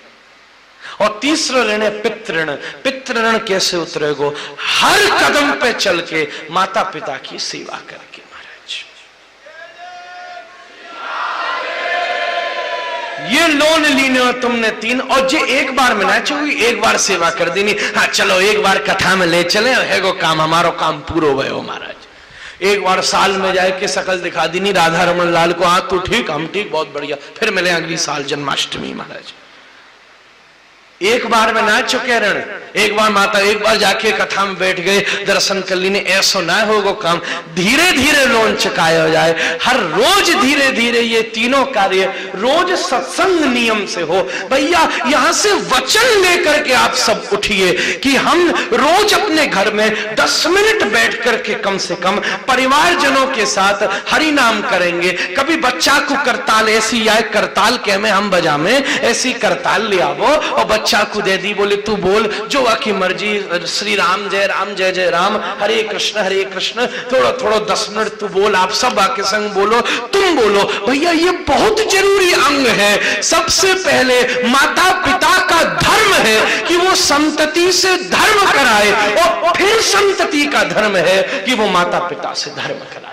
और तीसरा ऋण है पितृ ऋण। पितृ ऋण कैसे उतरेगा? हर कदम पे चल के माता पिता की सेवा करके। ये लोन लीने हो तुमने 3, और जे एक बार में ना चाहिए, एक बार सेवा कर देनी। हाँ चलो एक बार कथा में ले चले, है वो काम, हमारो काम पूरो भयो महाराज। एक बार साल में जाए के शकल दिखा देनी राधा रमन लाल को, हाँ तू ठीक हम ठीक, बहुत बढ़िया, फिर मिले अगली साल जन्माष्टमी महाराज। एक बार में ना चुके ऋण। एक बार माता, एक बार जाके कथा में बैठ गए, दर्शन कर ली, ऐसा ना होगा काम। धीरे धीरे लोन चुकाया जाए। हर रोज धीरे धीरे ये तीनों कार्य रोज सत्संग नियम से हो। भैया यहां से वचन लेकर के आप सब उठिए कि हम रोज अपने घर में 10 मिनट बैठ करके कम से कम परिवारजनों के साथ हरि नाम करेंगे। कभी बच्चा को करताल ऐसी आए, करताल के में हम बजा में ऐसी करताल ले आवो और बच्चा को दे दी, बोले तू बोल जो की मर्जी, श्री राम जय जय राम, हरे कृष्ण, थोड़ा थोड़ा 10 मिनट तू बोल, आप सब आके संग बोलो, तुम बोलो। भैया ये बहुत जरूरी अंग है। सबसे पहले माता पिता का धर्म है कि वो संतति से धर्म कराए, और फिर संतति का धर्म है कि वो माता पिता से धर्म कराए।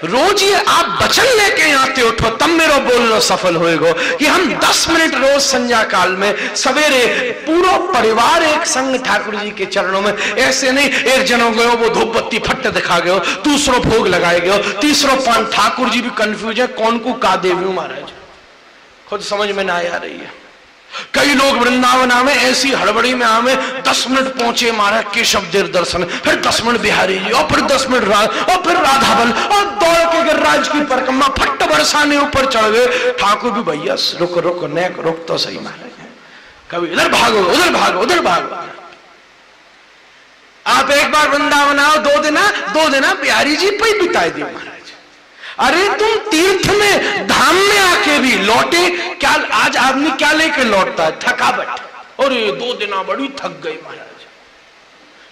रोज ये आप वचन लेके आते उठो तब मेरो बोलना सफल होएगा कि हम 10 मिनट रोज संध्या काल में सवेरे पूरा परिवार एक संग ठाकुर जी के चरणों में, ऐसे नहीं एक जनो गयो वो धूप बत्ती फट दिखा गयो, दूसरो भोग लगाए गयो, तीसरो पान। ठाकुर जी भी कंफ्यूज है कौन को का देवी महाराज, खुद समझ में ना आ रही है। कई लोग वृंदावन में ऐसी हड़बड़ी में आवे 10 मिनट पहुंचे महाराज केशव देव दर्शन, फिर 10 मिनट बिहारी जी, और फिर 10 मिनट और फिर राधाबल, और दौड़ के गिरिराज की परिक्रमा फट बरसाने ऊपर चढ़ गए। ठाकुर भी भैया रुक रुक नेक रुक तो सही महाराज, कभी इधर भागो उधर भागो उधर भागो। आप एक बार वृंदावन आओ 2 दिन बिहारी जी पे बिताए दिए महाराज। अरे तुम तीर्थ में धाम में आके भी लौटे क्या, आज आदमी क्या लेके लौटता है, थकावट। और ये 2 दिन बड़ी थक गई महाराज,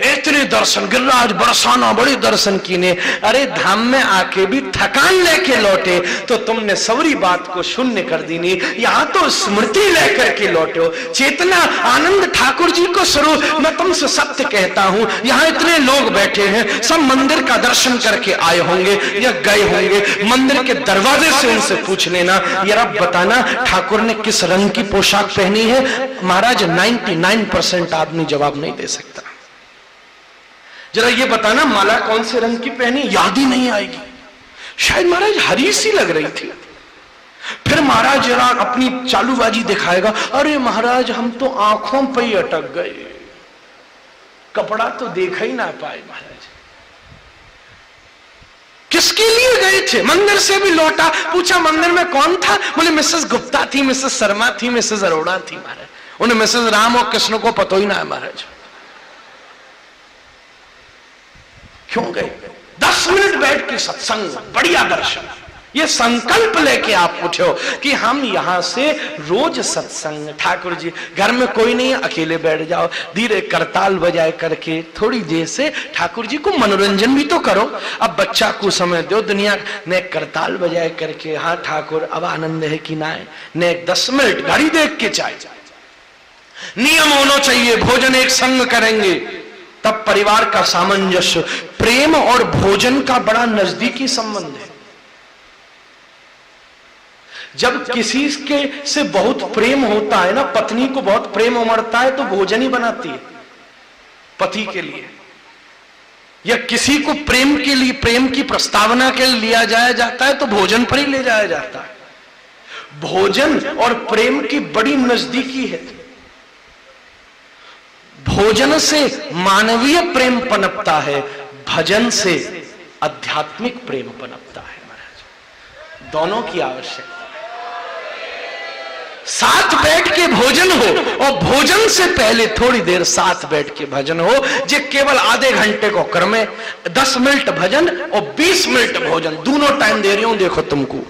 इतने दर्शन गिरिराज बरसाना बड़े दर्शन कीने। अरे धाम में आके भी थकान लेके लौटे तो तुमने सवरी बात को शून्य कर दी नहीं, यहाँ तो स्मृति लेकर के लौटे हो, चेतना आनंद ठाकुर जी को स्वरूप। मैं तुमसे सत्य कहता हूं, यहाँ इतने लोग बैठे हैं सब मंदिर का दर्शन करके आए होंगे या गए होंगे, मंदिर के दरवाजे से उनसे पूछ लेना यार आप बताना ठाकुर ने किस रंग की पोशाक पहनी है। महाराज 99% आदमी जवाब नहीं दे सकता। जरा ये बताना माला कौन से रंग की पहनी, याद ही नहीं आएगी। शायद महाराज हरी सी लग रही थी। फिर महाराज जरा अपनी चालूबाजी दिखाएगा, अरे महाराज हम तो आंखों पे ही अटक गए, कपड़ा तो देखा ही ना पाए महाराज। किसके लिए गए थे, मंदिर से भी लौटा, पूछा मंदिर में कौन था, बोले मिसेस गुप्ता थी, मिसेस शर्मा थी, मिसेस अरोड़ा थी महाराज। उन्हें मिसेस राम और कृष्ण को पता ही ना है महाराज। क्यों गए? 10 मिनट बैठ के सत्संग, बढ़िया दर्शन। ये संकल्प लेके आप उठो कि हम यहां से रोज सत्संग, ठाकुर जी घर में कोई नहीं है, अकेले बैठ जाओ, धीरे करताल बजाए करके थोड़ी देर से ठाकुर जी को मनोरंजन भी तो करो। अब बच्चा को समय दो, दुनिया ने करताल बजाए करके, हाँ ठाकुर अब आनंद है कि ना है, ने 10 मिनट घड़ी देख के चाहे। नियम होना चाहिए, भोजन एक संग करेंगे तब परिवार का सामंजस्य। प्रेम और भोजन का बड़ा नजदीकी संबंध है। जब किसी के से बहुत प्रेम होता है ना, पत्नी को बहुत प्रेम उमड़ता है तो भोजन ही बनाती है पति के लिए, या किसी को प्रेम के लिए, प्रेम की प्रस्तावना के लिए लिया जाया जाता है तो भोजन पर ही ले जाया जाता है। भोजन और प्रेम की बड़ी नजदीकी है। भोजन से मानवीय प्रेम पनपता है, भजन से आध्यात्मिक प्रेम पनपता है महाराज। दोनों की आवश्यकता। साथ बैठ के भोजन हो और भोजन से पहले थोड़ी देर साथ बैठ के भजन हो, जो केवल आधे घंटे को क्रमे 10 मिनट भजन और 20 मिनट भोजन, दोनों टाइम दे रही हूं देखो तुमको।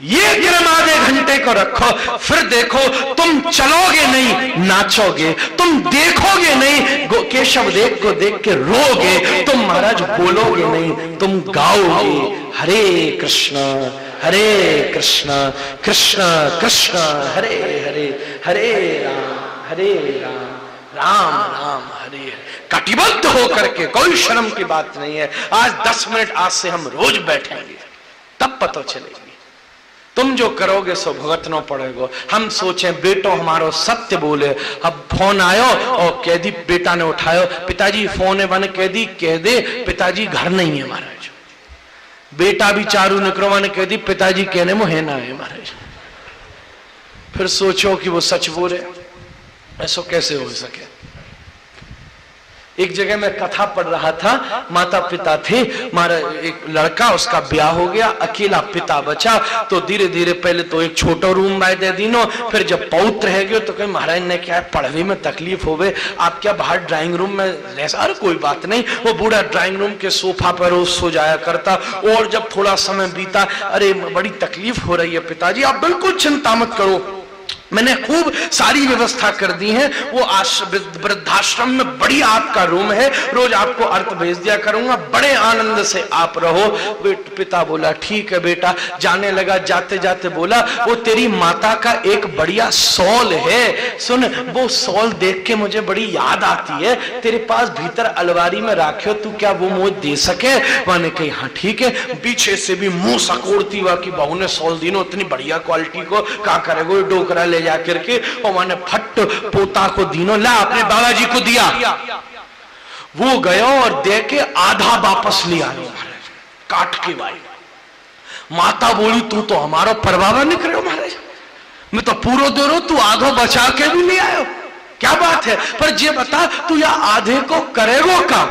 ये क्रम आधे घंटे को रखो, फिर देखो तुम चलोगे नहीं नाचोगे, तुम देखोगे नहीं केशव देव को देख के रोगे, तुम महाराज बोलोगे नहीं तुम गाओगे हरे कृष्ण कृष्ण कृष्ण हरे हरे, हरे राम राम राम हरे हरे। कटिबद्ध होकर के, कोई शर्म की बात नहीं है। आज 10 मिनट आज से हम रोज बैठेंगे तब पता चलेगी। तुम जो करोगे सो भुगतना पड़ेगा। हम सोचें बेटो हमारो सत्य बोले, अब फोन आयो और कह दी, बेटा ने उठायो, पिताजी फोन है बन कह दी, कह दे पिताजी घर नहीं है महाराज। बेटा भी चारू निकरवा ने कह दी, पिताजी कहने में है ना है महाराज। फिर सोचो कि वो सच बोले, ऐसा कैसे हो सके। एक जगह मैं कथा पढ़ रहा था, माता पिता थे, हमारा एक लड़का, उसका ब्याह हो गया, अकेला पिता बचा, तो धीरे धीरे पहले तो एक छोटा रूम बाय दे दीनो, फिर जब पौत्र रह गए तो कहीं महाराज ने क्या है पढ़ने में तकलीफ हो गए, आप क्या बाहर ड्राइंग रूम में रह। अरे कोई बात नहीं, वो बूढ़ा ड्राइंग रूम के सोफा पर रोज सो जाया करता। और जब थोड़ा समय बीता, अरे बड़ी तकलीफ हो रही है पिताजी, आप बिल्कुल चिंता मत करो, मैंने खूब सारी व्यवस्था कर दी है। वो वृद्धाश्रम में बढ़िया आपका रूम है, रोज आपको अर्थ भेज दिया करूंगा, बड़े आनंद से आप रहो। पिता बोला ठीक है बेटा। जाने लगा, जाते जाते बोला वो तेरी माता का एक बढ़िया सॉल है, सुन वो सॉल देख के मुझे बड़ी याद आती है, तेरे पास भीतर अलमारी में राखियो, तू क्या वो मुझे दे सके? मैंने कही हाँ ठीक है। पीछे से भी मुंह सकोड़ती हुआ कि बहू ने सॉल दी नो इतनी बढ़िया क्वालिटी को, क्या करेगो डोकरा ले जा करके, और मैंने फट पोता को दीनो, ला अपने बाबा जी को दिया। वो गया और दे के आधा वापस लिया, काट के भाई। माता बोली तू तो हमारा परवावा निकले हो महाराज, मैं तो पूरा दे रहा हूं, तू आधो बचा के भी ले आयो, क्या बात है? पर ये बता तू या आधे को करेगो का?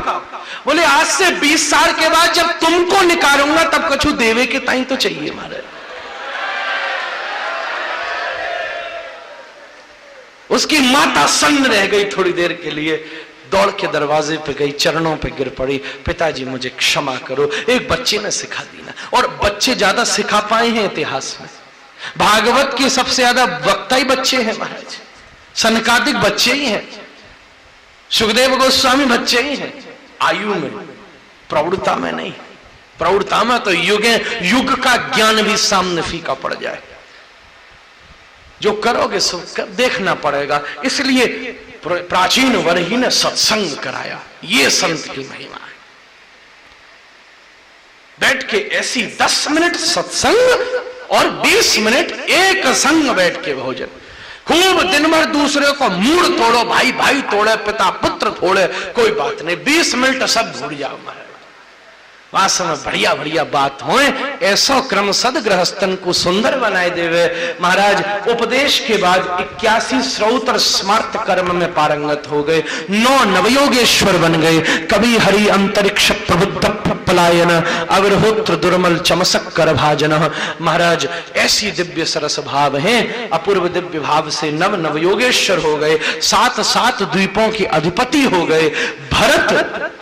बोले आज से 20 साल के बाद जब तुमको निकालूंगा तब कछु देवे के ताई तो चाहिए महाराज। उसकी माता सन्न रह गई थोड़ी देर के लिए, दौड़ के दरवाजे पे गई, चरणों पे गिर पड़ी, पिताजी मुझे क्षमा करो, एक बच्चे ने सिखा दी ना। और बच्चे ज्यादा सिखा पाए हैं इतिहास में, भागवत के सबसे ज्यादा वक्ता ही बच्चे हैं महाराज, सनकादिक बच्चे ही हैं, सुखदेव गोस्वामी बच्चे ही हैं, आयु में, प्रौढ़ता में नहीं। प्रौढ़ता में तो युग का ज्ञान भी सामने फीका पड़ जाए, जो करोगे सो देखना पड़ेगा। इसलिए प्राचीन वर्ही ने सत्संग कराया, ये संत की महिमा है। बैठ के ऐसी 10 मिनट सत्संग और 20 मिनट एक संग बैठ के भोजन, खूब दिन भर दूसरे को मूड तोड़ो, भाई भाई तोड़े, पिता पुत्र तोड़े, कोई बात नहीं, 20 मिनट सब भूल जाओ महाराज। वास्तव में बढ़िया बढ़िया बात होए, ऐसा क्रम सद गृहस्थन को सुंदर बनाए देवे महाराज। उपदेश के बाद 81 श्रौत और स्मार्त कर्म में पारंगत हो गए, 9 नवयोगेश्वर बन गए, कवि हरि अंतरिक्ष प्रबुद्ध पलायन अविरहोत्र दुर्मल चमसक कर भाजन। महाराज ऐसी दिव्य सरस भाव हैं, अपूर्व दिव्य भाव से नवयोगेश्वर हो गए, 7 द्वीपों के अधिपति हो गए। भरत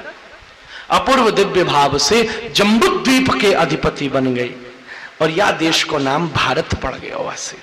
अपूर्व दिव्य भाव से जम्बू द्वीप के अधिपति बन गए, और या देश को नाम भारत पड़ गया वहां से।